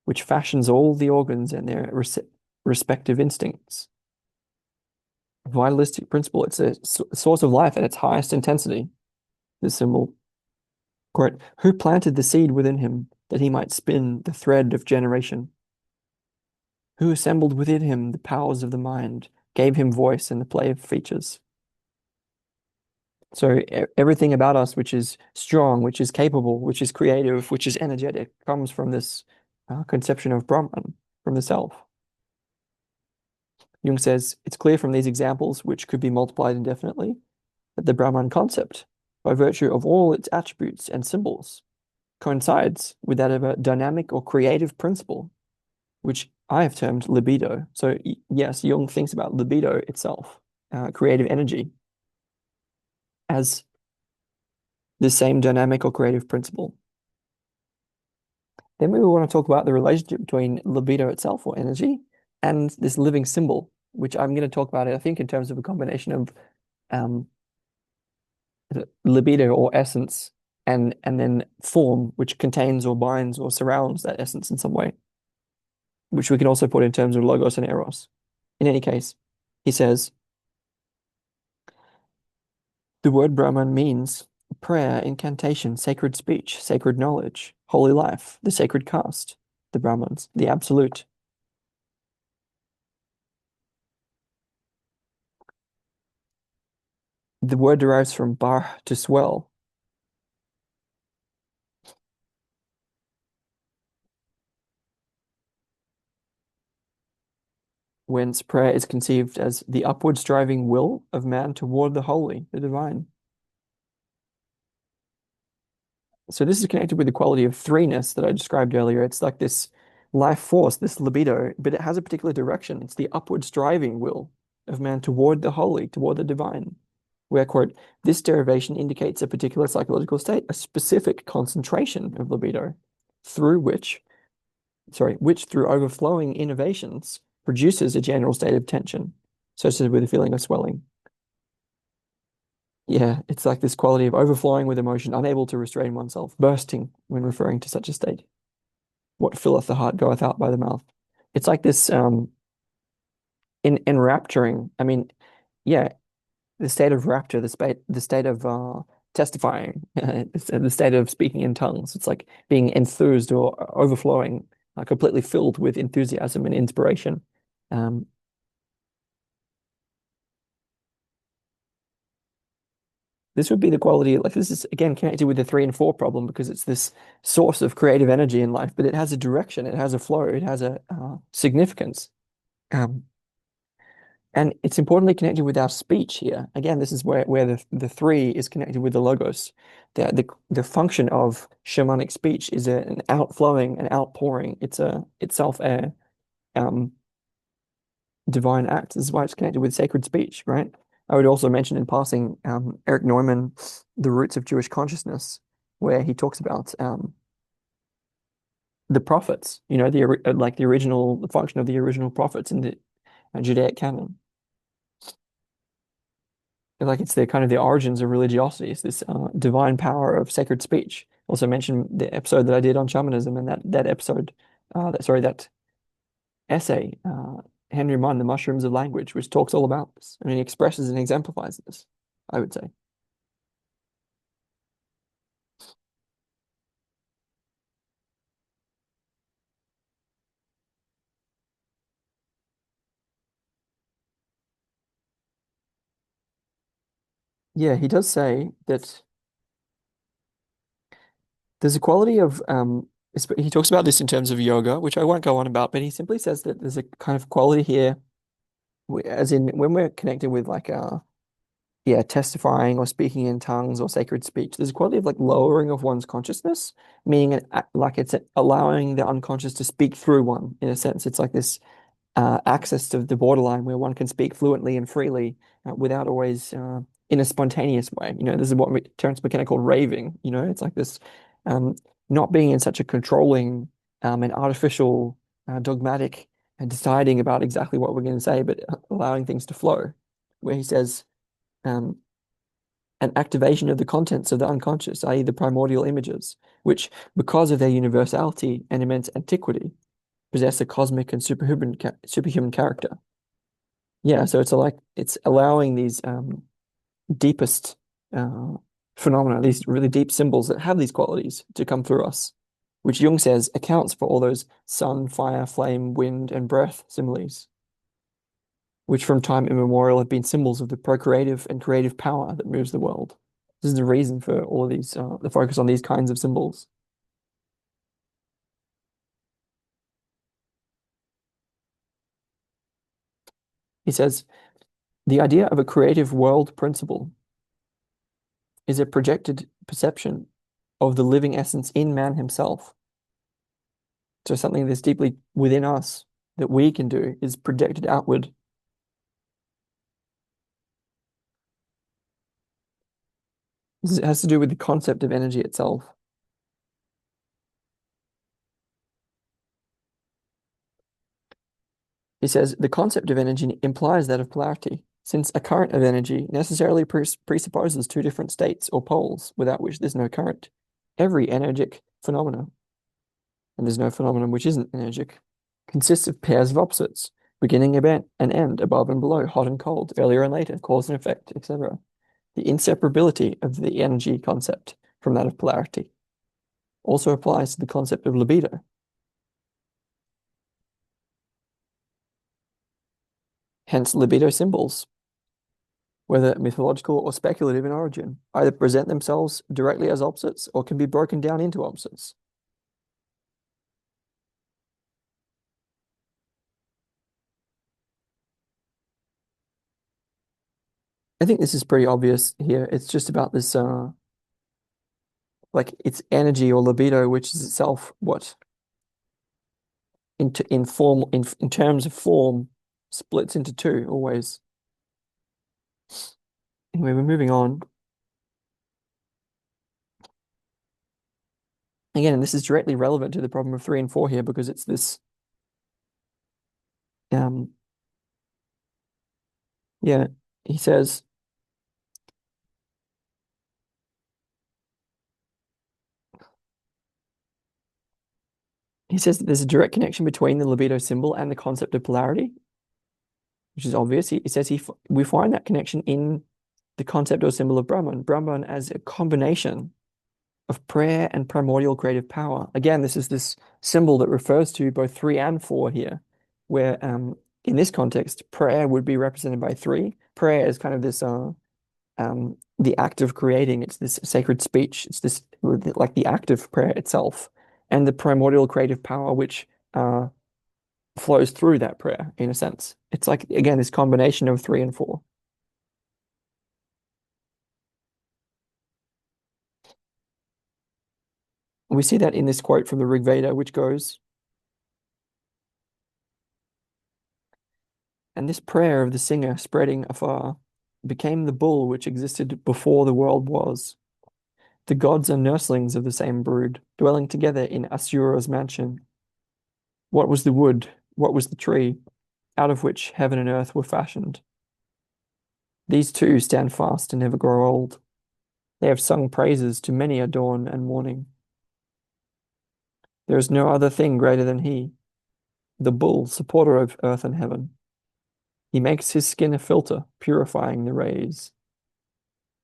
which fashions all the organs and their respective instincts. Vitalistic principle, it's a source of life at its highest intensity. This symbol, quote, who planted the seed within him that he might spin the thread of generation? Who assembled within him the powers of the mind, gave him voice and the play of features? So everything about us which is strong, which is capable, which is creative, which is energetic, comes from this conception of Brahman, from the self. Jung says, it's clear from these examples, which could be multiplied indefinitely, that the Brahman concept, by virtue of all its attributes and symbols, coincides with that of a dynamic or creative principle, which I have termed libido. So yes, Jung thinks about libido itself, creative energy, as the same dynamic or creative principle. Then we want to talk about the relationship between libido itself, or energy, and this living symbol, which I'm going to talk about, I think, in terms of a combination of libido or essence and then form, which contains or binds or surrounds that essence in some way, which we can also put in terms of logos and eros. In any case, he says the word Brahman means prayer, incantation, sacred speech, sacred knowledge, holy life, the sacred caste, the Brahmins, the absolute. The word derives from bar, to swell. Whence prayer is conceived as the upward striving will of man toward the holy, the divine. So this is connected with the quality of threeness that I described earlier. It's like this life force, this libido, but it has a particular direction. It's the upward striving will of man toward the holy, toward the divine. Where, quote, this derivation indicates a particular psychological state, a specific concentration of libido, through which through overflowing innovations produces a general state of tension, associated with a feeling of swelling. Yeah, it's like this quality of overflowing with emotion, unable to restrain oneself, bursting when referring to such a state. What filleth the heart goeth out by the mouth. It's like this in enrapturing. I mean, yeah, the state of rapture, the state of testifying, the state of speaking in tongues. It's like being enthused or overflowing, completely filled with enthusiasm and inspiration. Um, this would be the quality, like this is again connected with the 3 and 4 problem because it's this source of creative energy in life, but it has a direction, it has a flow, it has a significance. Um, and it's importantly connected with our speech here. Again, this is where the 3 is connected with the logos. The function of shamanic speech is an outflowing, an outpouring. It's itself a um, divine act. This is why it's connected with sacred speech, right? I would also mention in passing Eric Neumann, The Roots of Jewish Consciousness, where he talks about the prophets, like the function of the original prophets in the Judaic canon. Like it's the kind of the origins of religiosity. It's this divine power of sacred speech. Also mentioned the episode that I did on shamanism, and that episode, that essay, Henry Munn, The Mushrooms of Language, which talks all about this. I mean, he expresses and exemplifies this, I would say. Yeah, he does say that there's a quality of he talks about this in terms of yoga, which I won't go on about, but he simply says that there's a kind of quality here, as in when we're connected with like yeah, testifying or speaking in tongues or sacred speech, there's a quality of like lowering of one's consciousness, meaning like it's allowing the unconscious to speak through one in a sense. It's like this access to the borderline where one can speak fluently and freely without always in a spontaneous way. This is what Terence McKenna called raving. It's like this um, not being in such a controlling and artificial, dogmatic and deciding about exactly what we're going to say, but allowing things to flow. Where he says, um, an activation of the contents of the unconscious, i.e., the primordial images, which, because of their universality and immense antiquity, possess a cosmic and superhuman character. Yeah, so it's allowing these deepest uh, phenomena, these really deep symbols that have these qualities to come through us, which Jung says accounts for all those sun, fire, flame, wind, and breath similes, which from time immemorial have been symbols of the procreative and creative power that moves the world. This is the reason for all of these, the focus on these kinds of symbols. He says, the idea of a creative world principle is a projected perception of the living essence in man himself. So something that's deeply within us that we can do is projected outward. This has to do with the concept of energy itself. He says the concept of energy implies that of polarity, since a current of energy necessarily presupposes 2 different states or poles without which there's no current. Every energic phenomenon, and there's no phenomenon which isn't energic, consists of pairs of opposites, beginning, event, and end, above and below, hot and cold, earlier and later, cause and effect, etc. The inseparability of the energy concept from that of polarity also applies to the concept of libido. Hence, libido symbols, whether mythological or speculative in origin, either present themselves directly as opposites or can be broken down into opposites. I think this is pretty obvious here. It's just about this, like it's energy or libido, which is itself what in terms of form splits into two always. Anyway, we're moving on. Again, this is directly relevant to the problem of 3 and 4 here because it's this yeah, he says that there's a direct connection between the libido symbol and the concept of polarity, which is obvious. He says we find that connection in the concept or symbol of Brahman. Brahman as a combination of prayer and primordial creative power. Again, this is this symbol that refers to both 3 and 4 here, where in this context, prayer would be represented by 3. Prayer is kind of this the act of creating. It's this sacred speech. It's this like the act of prayer itself, and the primordial creative power which flows through that prayer in a sense. It's like again this combination of 3 and 4. We see that in this quote from the Rig Veda, which goes, and this prayer of the singer spreading afar became the bull which existed before the world was. The gods are nurslings of the same brood, dwelling together in Asura's mansion. What was the wood? What was the tree, out of which heaven and earth were fashioned? These two stand fast and never grow old. They have sung praises to many a dawn and morning. There is no other thing greater than he, the bull, supporter of earth and heaven. He makes his skin a filter, purifying the rays.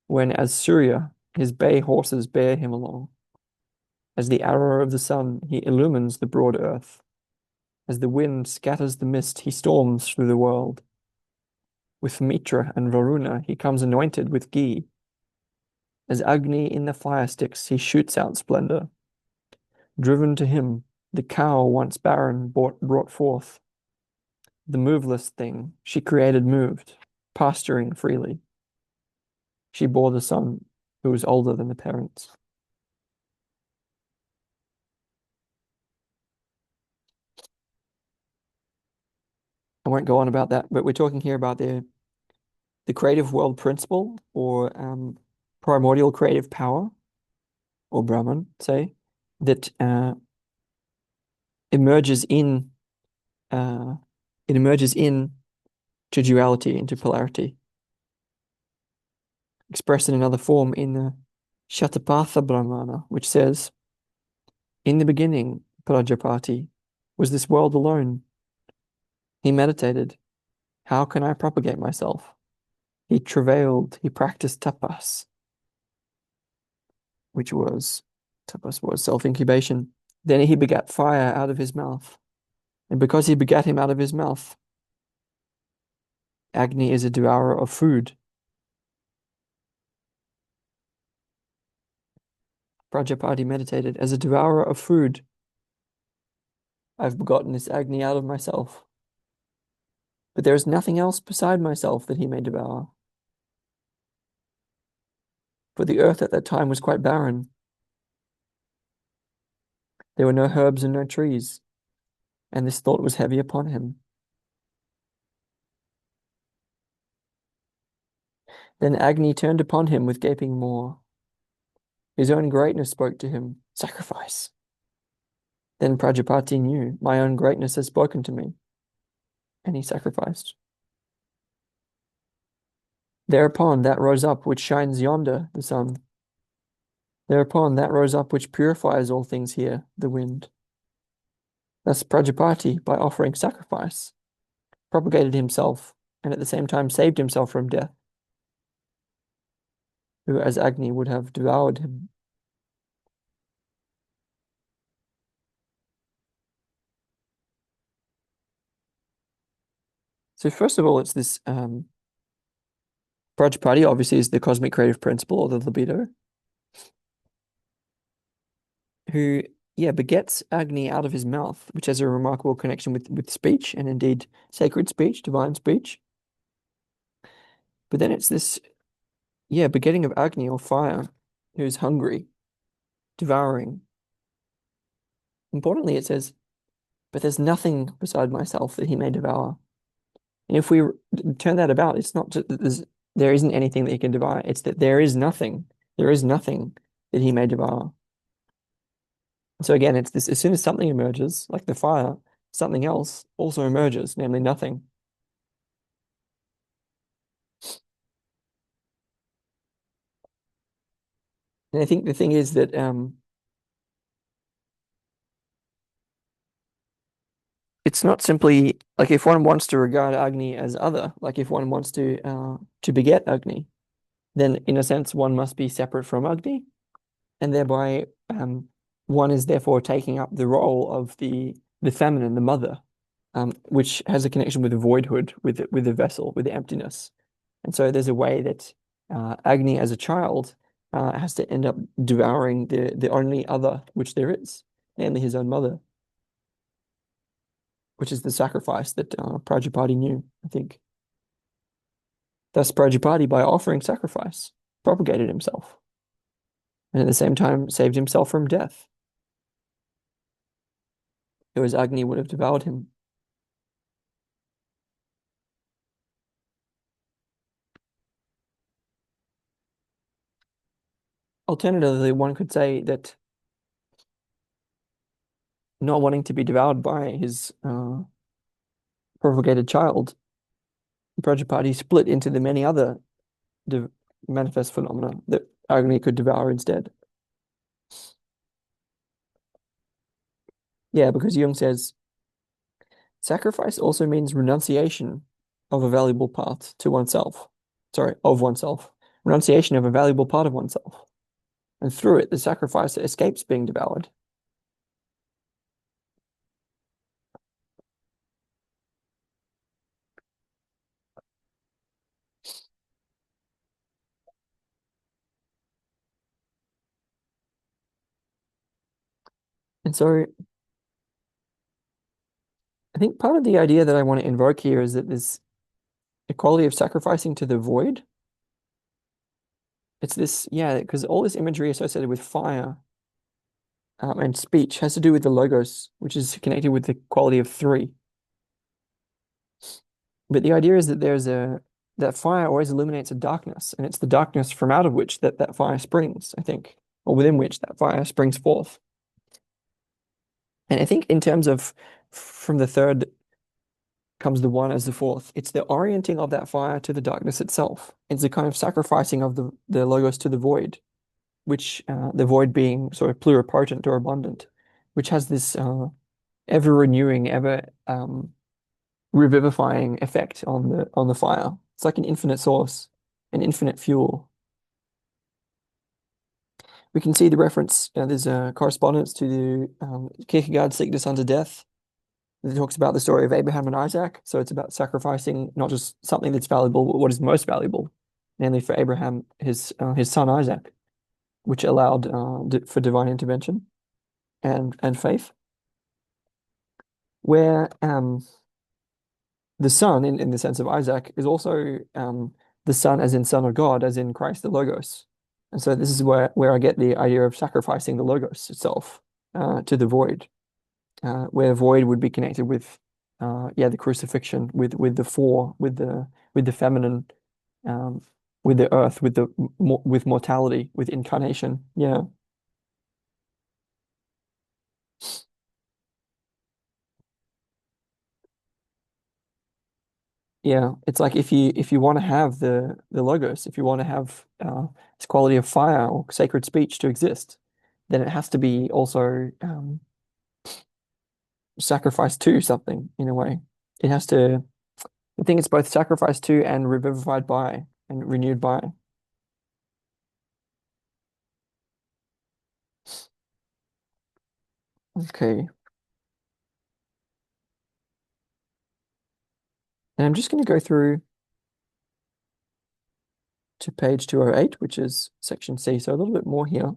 When as Surya, his bay horses bear him along. As the arrow of the sun, he illumines the broad earth. As the wind scatters the mist, he storms through the world. With Mitra and Varuna, he comes anointed with ghee. As Agni in the fire sticks, he shoots out splendor. Driven to him, the cow once barren brought forth. The moveless thing she created moved, pasturing freely. She bore the son who was older than the parents. I won't go on about that, but we're talking here about the creative world principle or primordial creative power or Brahman, say, that emerges in it emerges in to duality, into polarity, expressed in another form in the Shatapatha Brahmana, which says, in the beginning, Prajapati, was this world alone. He meditated, how can I propagate myself? He travailed, he practiced tapas, which was, tapas was self-incubation. Then he begat fire out of his mouth. And because he begat him out of his mouth, Agni is a devourer of food. Prajapati meditated, as a devourer of food, I've begotten this Agni out of myself. But there is nothing else beside myself that he may devour. For the earth at that time was quite barren. There were no herbs and no trees, and this thought was heavy upon him. Then Agni turned upon him with gaping maw. His own greatness spoke to him, sacrifice. Then Prajapati knew, my own greatness has spoken to me, and he sacrificed. Thereupon that rose up which shines yonder, the sun. Thereupon that rose up which purifies all things here, the wind. Thus Prajapati, by offering sacrifice, propagated himself and at the same time saved himself from death, who as Agni would have devoured him. So first of all, it's this Prajapati obviously is the cosmic creative principle or the libido, who begets Agni out of his mouth, which has a remarkable connection with speech and indeed sacred speech, divine speech. But then it's this begetting of Agni or fire, who's hungry, devouring. Importantly, it says, but there's nothing beside myself that he may devour. And if we turn that about, it's not just that there isn't anything that he can devour, it's that there is nothing that he may devour. So again, it's this, as soon as something emerges, like the fire, something else also emerges, namely nothing. And I think the thing is that it's not simply like if one wants to regard Agni as other, like if one wants to beget Agni, then in a sense one must be separate from Agni, and thereby one is therefore taking up the role of the feminine, the mother, which has a connection with the voidhood, with the vessel, with the emptiness. And so there's a way that Agni as a child has to end up devouring the only other which there is, namely his own mother, which is the sacrifice that Prajapati knew, I think. Thus Prajapati, by offering sacrifice, propagated himself, and at the same time saved himself from death. It was Agni would have devoured him. Alternatively, one could say that not wanting to be devoured by his propagated child, Prajapati split into the many other manifest phenomena that Agni could devour instead. Yeah, because Jung says sacrifice also means renunciation of a valuable part to oneself. Sorry, of oneself. Renunciation of a valuable part of oneself. And through it, the sacrifice escapes being devoured. And so I think part of the idea that I want to invoke here is that this equality of sacrificing to the void. It's this, because all this imagery associated with fire and speech has to do with the logos, which is connected with the quality of three. But the idea is that that fire always illuminates a darkness, and it's the darkness from out of which that fire springs, I think, or within which that fire springs forth. And I think in terms of from the third comes the one as the fourth, it's the orienting of that fire to the darkness itself. It's the kind of sacrificing of the logos to the void, which the void being sort of pluripotent or abundant, which has this ever renewing, ever revivifying effect on the fire. It's like an infinite source, an infinite fuel. We can see the reference. There's a correspondence to the Kierkegaard's Sickness Unto Death. It talks about the story of Abraham and Isaac. So it's about sacrificing not just something that's valuable, but what is most valuable, namely for Abraham, his son Isaac, which allowed for divine intervention and faith. Where the son, in the sense of Isaac, is also the son as in son of God, as in Christ the Logos. And so this is where I get the idea of sacrificing the Logos itself to the void, where void would be connected with the crucifixion, with the four, with the feminine, with the earth, with mortality, with incarnation. Yeah. Yeah, it's like if you want to have the logos, if you want to have this quality of fire or sacred speech to exist, then it has to be also sacrificed to something in a way. It has to. I think it's both sacrificed to and revivified by and renewed by. Okay, and I'm just going to go through to page 208, which is section C. So a little bit more here.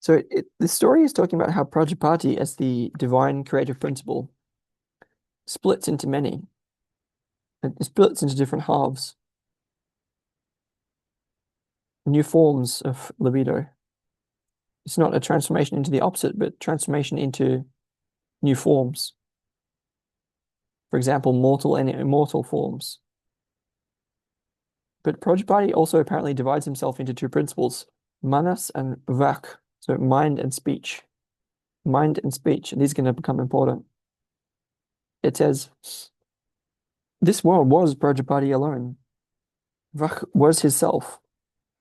So the story is talking about how Prajapati, as the divine creative principle, splits into many. It splits into different halves, new forms of libido. It's not a transformation into the opposite, but transformation into new forms. For example, mortal and immortal forms. But Prajapati also apparently divides himself into two principles, manas and vak, so mind and speech. Mind and speech, and these are going to become important. It says, this world was Prajapati alone. Vak was his self,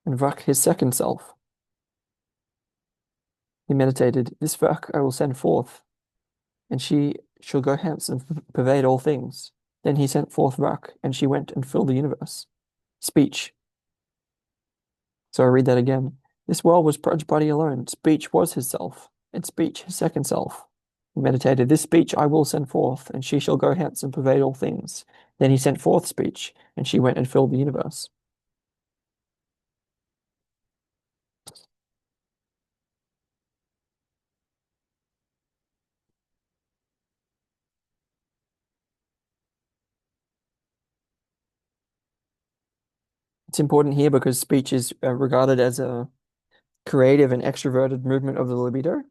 and Vak his second self. He meditated, this Vak I will send forth, and she shall go hence and pervade all things. Then he sent forth Vak, and she went and filled the universe. Speech. So I read that again. This world was Prajapati alone. Speech was his self, and speech his second self. He meditated, this speech I will send forth, and she shall go hence and pervade all things. Then he sent forth speech, and she went and filled the universe. It's important here because speech is regarded as a creative and extroverted movement of the libido,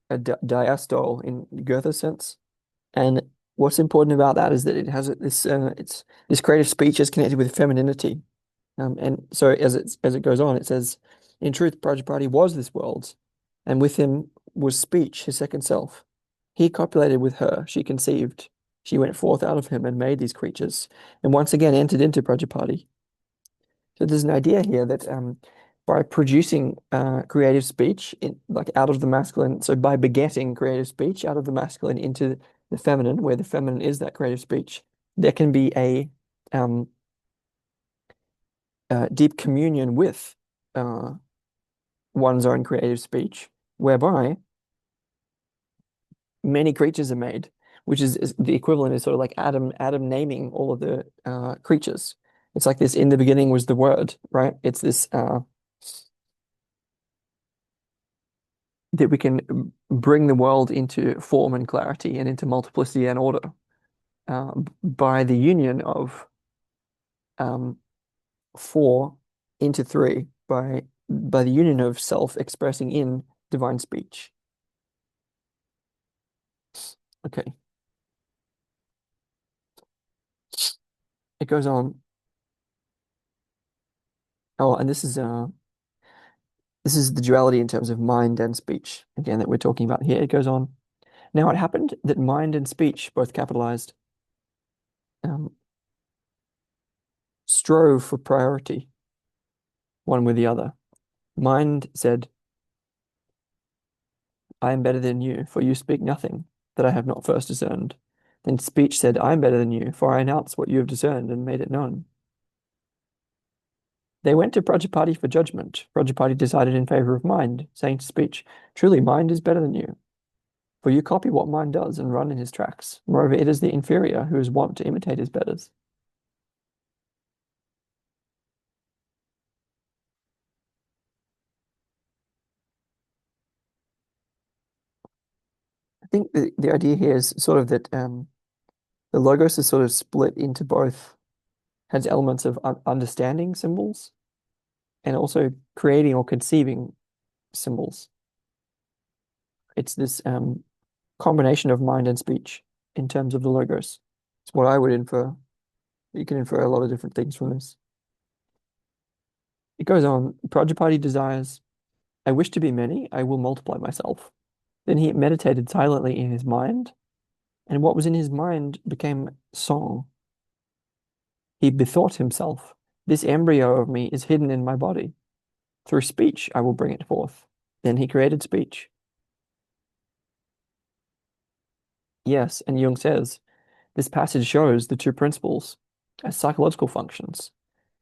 a diastole in Goethe's sense. And what's important about that is that it has this creative speech is connected with femininity. And so as it goes on, it says, in truth, Prajapati was this world, and with him was speech, his second self. He copulated with her, she conceived. She went forth out of him and made these creatures, and once again entered into Prajapati. So there's an idea here that by producing creative speech like out of the masculine, so by begetting creative speech out of the masculine into the feminine, where the feminine is that creative speech, there can be a um, deep communion with uh, one's own creative speech, whereby many creatures are made, which is the equivalent is sort of like Adam naming all of the creatures. It's like this, in the beginning was the word, right? It's this that we can bring the world into form and clarity and into multiplicity and order by the union of um, four into three, by the union of self expressing in divine speech. Okay, it goes on. Oh, and this is the duality in terms of mind and speech again that we're talking about here. It goes on. Now it happened that mind and speech, both capitalized, um, strove for priority, one with the other. Mind said, I am better than you, for you speak nothing that I have not first discerned. Then speech said, I am better than you, for I announce what you have discerned and made it known. They went to Prajapati for judgment. Prajapati decided in favor of mind, saying to speech, truly mind is better than you, for you copy what mind does and run in his tracks. Moreover, it is the inferior who is wont to imitate his betters. I think the idea here is sort of that the logos is sort of split into both, has elements of understanding symbols and also creating or conceiving symbols. It's this combination of mind and speech in terms of the logos. It's what I would infer. You can infer a lot of different things from this. It goes on. Prajapati desires I wish to be many, I will multiply myself. Then he meditated silently in his mind, and what was in his mind became song. He bethought himself, this embryo of me is hidden in my body. Through speech I will bring it forth. Then he created speech. Yes, and Jung says, this passage shows the two principles as psychological functions.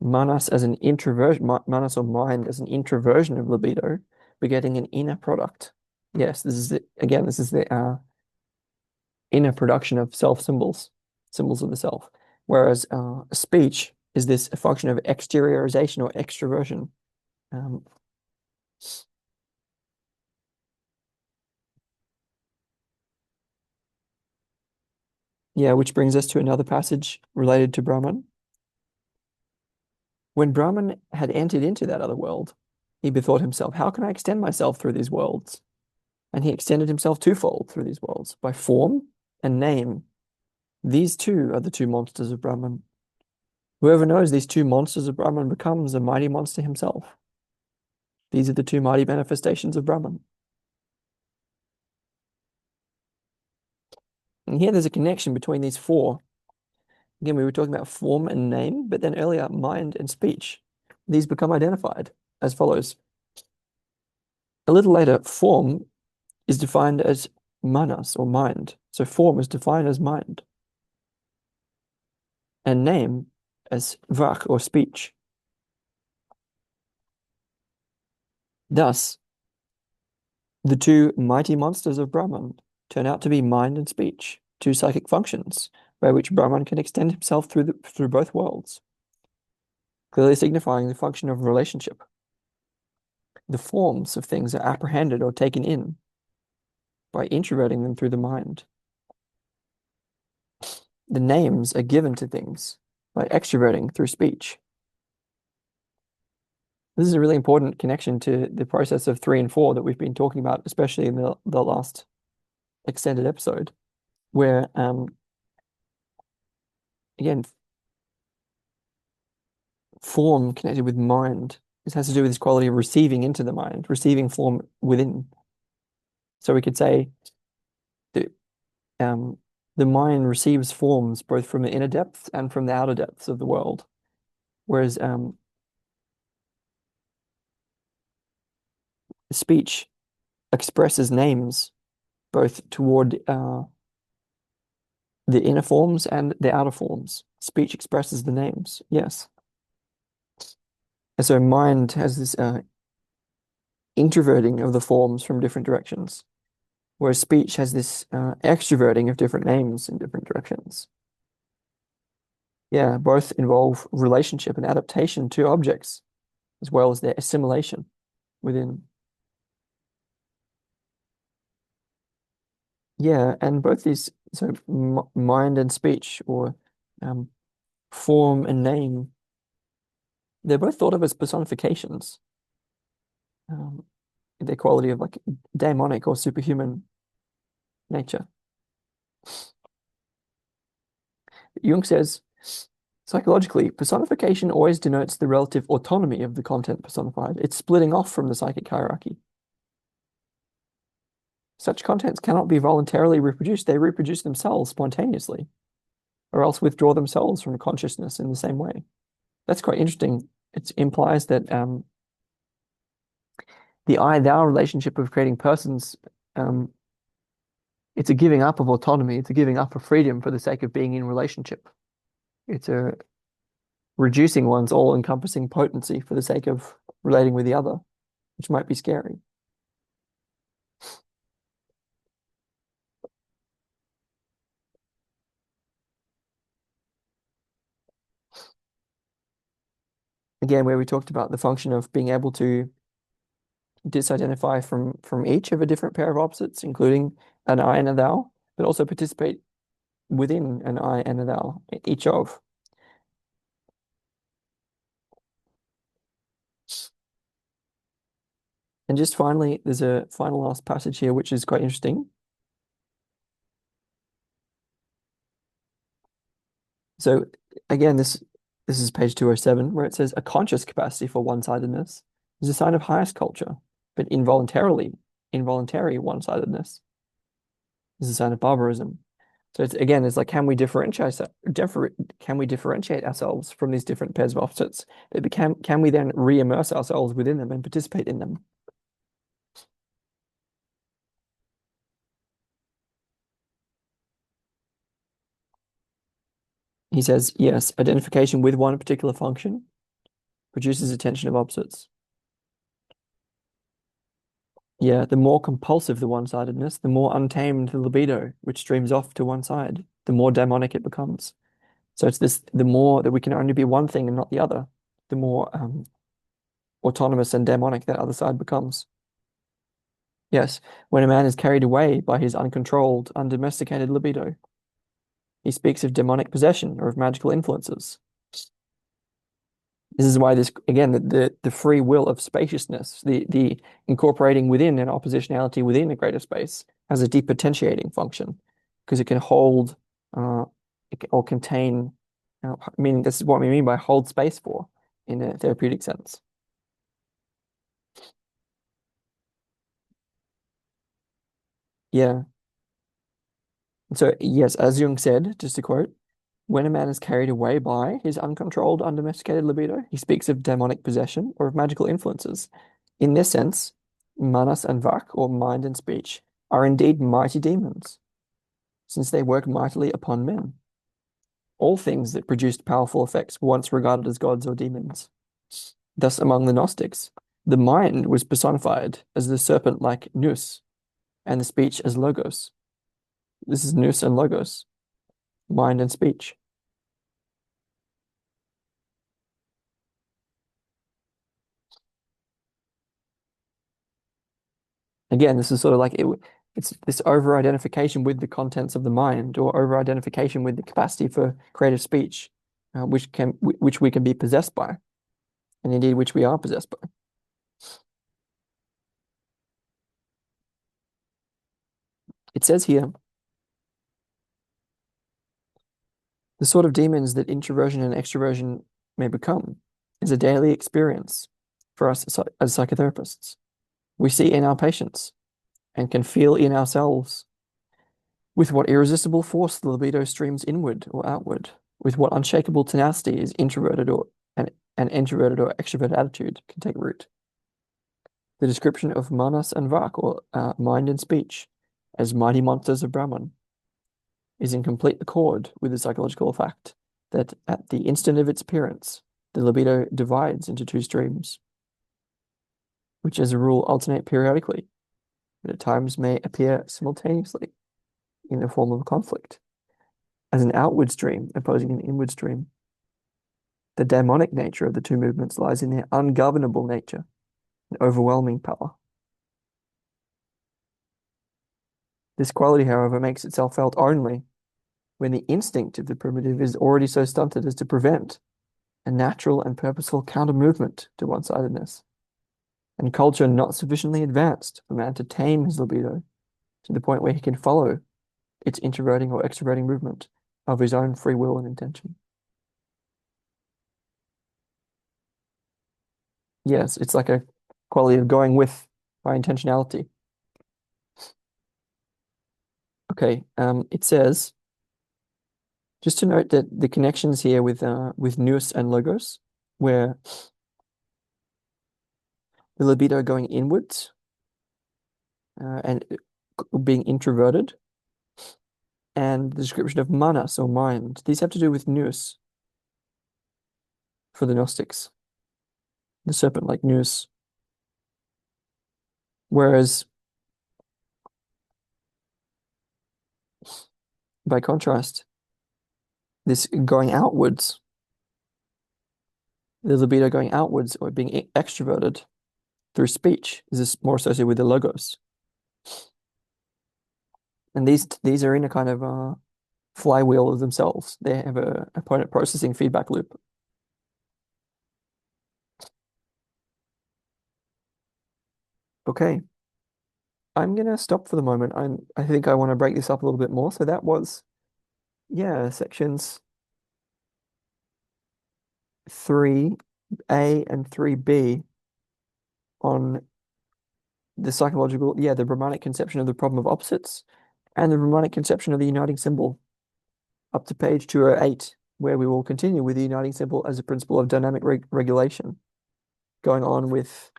Manas as an introversion, manas or mind as an introversion of libido, begetting an inner product. Yes, this is the inner production of self symbols, symbols of the self. Whereas speech is this a function of exteriorization or extroversion. Um, yeah, which brings us to another passage related to Brahman. When Brahman had entered into that other world, he bethought himself, how can I extend myself through these worlds? And he extended himself twofold through these worlds by form and name. These two are the two monsters of Brahman. Whoever knows these two monsters of Brahman becomes a mighty monster himself. These are the two mighty manifestations of Brahman. And here there's a connection between these four. Again, we were talking about form and name, but then earlier, mind and speech. These become identified as follows. A little later, form is defined as manas or mind. So form is defined as mind. And name as vak or speech. Thus, the two mighty monsters of Brahman turn out to be mind and speech, two psychic functions by which Brahman can extend himself through both worlds, clearly signifying the function of relationship. The forms of things are apprehended or taken in by introverting them through the mind. The names are given to things by extroverting through speech. This is a really important connection to the process of 3 and 4 that we've been talking about, especially in the last extended episode, where again, form connected with mind. This has to do with this quality of receiving into the mind, receiving form within. So we could say that the mind receives forms both from the inner depths and from the outer depths of the world, whereas speech expresses names both toward the inner forms and the outer forms. Speech expresses the names, yes. And so mind has this introverting of the forms from different directions, whereas speech has this extroverting of different names in different directions. Yeah, both involve relationship and adaptation to objects, as well as their assimilation within. Yeah, and both these, so mind and speech, or um, form and name, they're both thought of as personifications. Their quality of like daemonic or superhuman nature. Jung says, psychologically, personification always denotes the relative autonomy of the content personified. It's splitting off from the psychic hierarchy. Such contents cannot be voluntarily reproduced. They reproduce themselves spontaneously, or else withdraw themselves from consciousness in the same way. That's quite interesting. It implies that the I-thou relationship of creating persons, it's a giving up of autonomy. It's a giving up of freedom for the sake of being in relationship. It's a reducing one's all-encompassing potency for the sake of relating with the other, which might be scary. Again, where we talked about the function of being able to disidentify from each of a different pair of opposites, including an I and a thou, but also participate within an I and a thou, each of. And just finally, there's a final last passage here, which is quite interesting. So again, this is page 207, where it says a conscious capacity for one-sidedness is a sign of highest culture. but involuntary one-sidedness is a sign of barbarism. So it's again, it's like, can we differentiate ourselves from these different pairs of opposites? Can we then re-immerse ourselves within them and participate in them? He says, yes, identification with one particular function produces attention of opposites. Yeah, the more compulsive the one-sidedness, the more untamed the libido, which streams off to one side, the more demonic it becomes. So it's this, the more that we can only be one thing and not the other, the more autonomous and demonic that other side becomes. Yes, when a man is carried away by his uncontrolled, undomesticated libido, he speaks of demonic possession or of magical influences. This is why this, again, the free will of spaciousness, the incorporating within an oppositionality within a greater space has a depotentiating function because it can hold uh, or contain, meaning this is what we mean by hold space for in a therapeutic sense. Yeah. So, yes, as Jung said, just to quote, when a man is carried away by his uncontrolled, undomesticated libido, he speaks of demonic possession or of magical influences. In this sense, manas and vak, or mind and speech, are indeed mighty demons, since they work mightily upon men. All things that produced powerful effects were once regarded as gods or demons. Thus, among the Gnostics, the mind was personified as the serpent-like nous, and the speech as logos. This is nous and logos, mind and speech. Again, this is sort of like it's this over-identification with the contents of the mind or over-identification with the capacity for creative speech, which we can be possessed by, and indeed which we are possessed by. It says here, the sort of demons that introversion and extroversion may become is a daily experience for us as psychotherapists. We see in our patients and can feel in ourselves with what irresistible force the libido streams inward or outward, with what unshakable tenacity is introverted or an introverted or extroverted attitude can take root. The description of manas and vak, or mind and speech, as mighty monsters of Brahman, is in complete accord with the psychological fact that at the instant of its appearance, the libido divides into two streams, which as a rule alternate periodically, but at times may appear simultaneously in the form of a conflict, as an outward stream opposing an inward stream. The demonic nature of the two movements lies in their ungovernable nature and overwhelming power. This quality, however, makes itself felt only when the instinct of the primitive is already so stunted as to prevent a natural and purposeful counter-movement to one-sidedness, and culture not sufficiently advanced for man to tame his libido to the point where he can follow its introverting or extroverting movement of his own free will and intention. Yes, it's like a quality of going with by intentionality. Okay, it says, just to note that the connections here with nous and logos, where the libido going inwards and being introverted, and the description of manas or mind, these have to do with nous for the Gnostics, the serpent-like nous. Whereas, by contrast, this going outwards, the libido going outwards or being extroverted through speech is more associated with the logos. And these are in a kind of flywheel of themselves. They have a opponent processing feedback loop. Okay, I'm gonna stop for the moment. I think I want to break this up a little bit more. So that was, yeah, sections 3A and 3B on the psychological, yeah, the Brahmanic conception of the problem of opposites and the Brahmanic conception of the uniting symbol up to page 208, where we will continue with the uniting symbol as a principle of dynamic regulation, going on with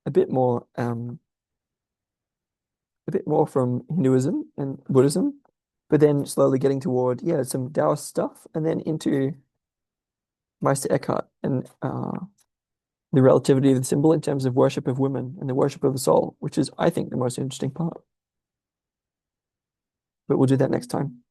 a bit more from Hinduism and Buddhism, but then slowly getting toward, yeah, some Taoist stuff, and then into Meister Eckhart and the relativity of the symbol in terms of worship of women and the worship of the soul, which is, I think, the most interesting part. But we'll do that next time.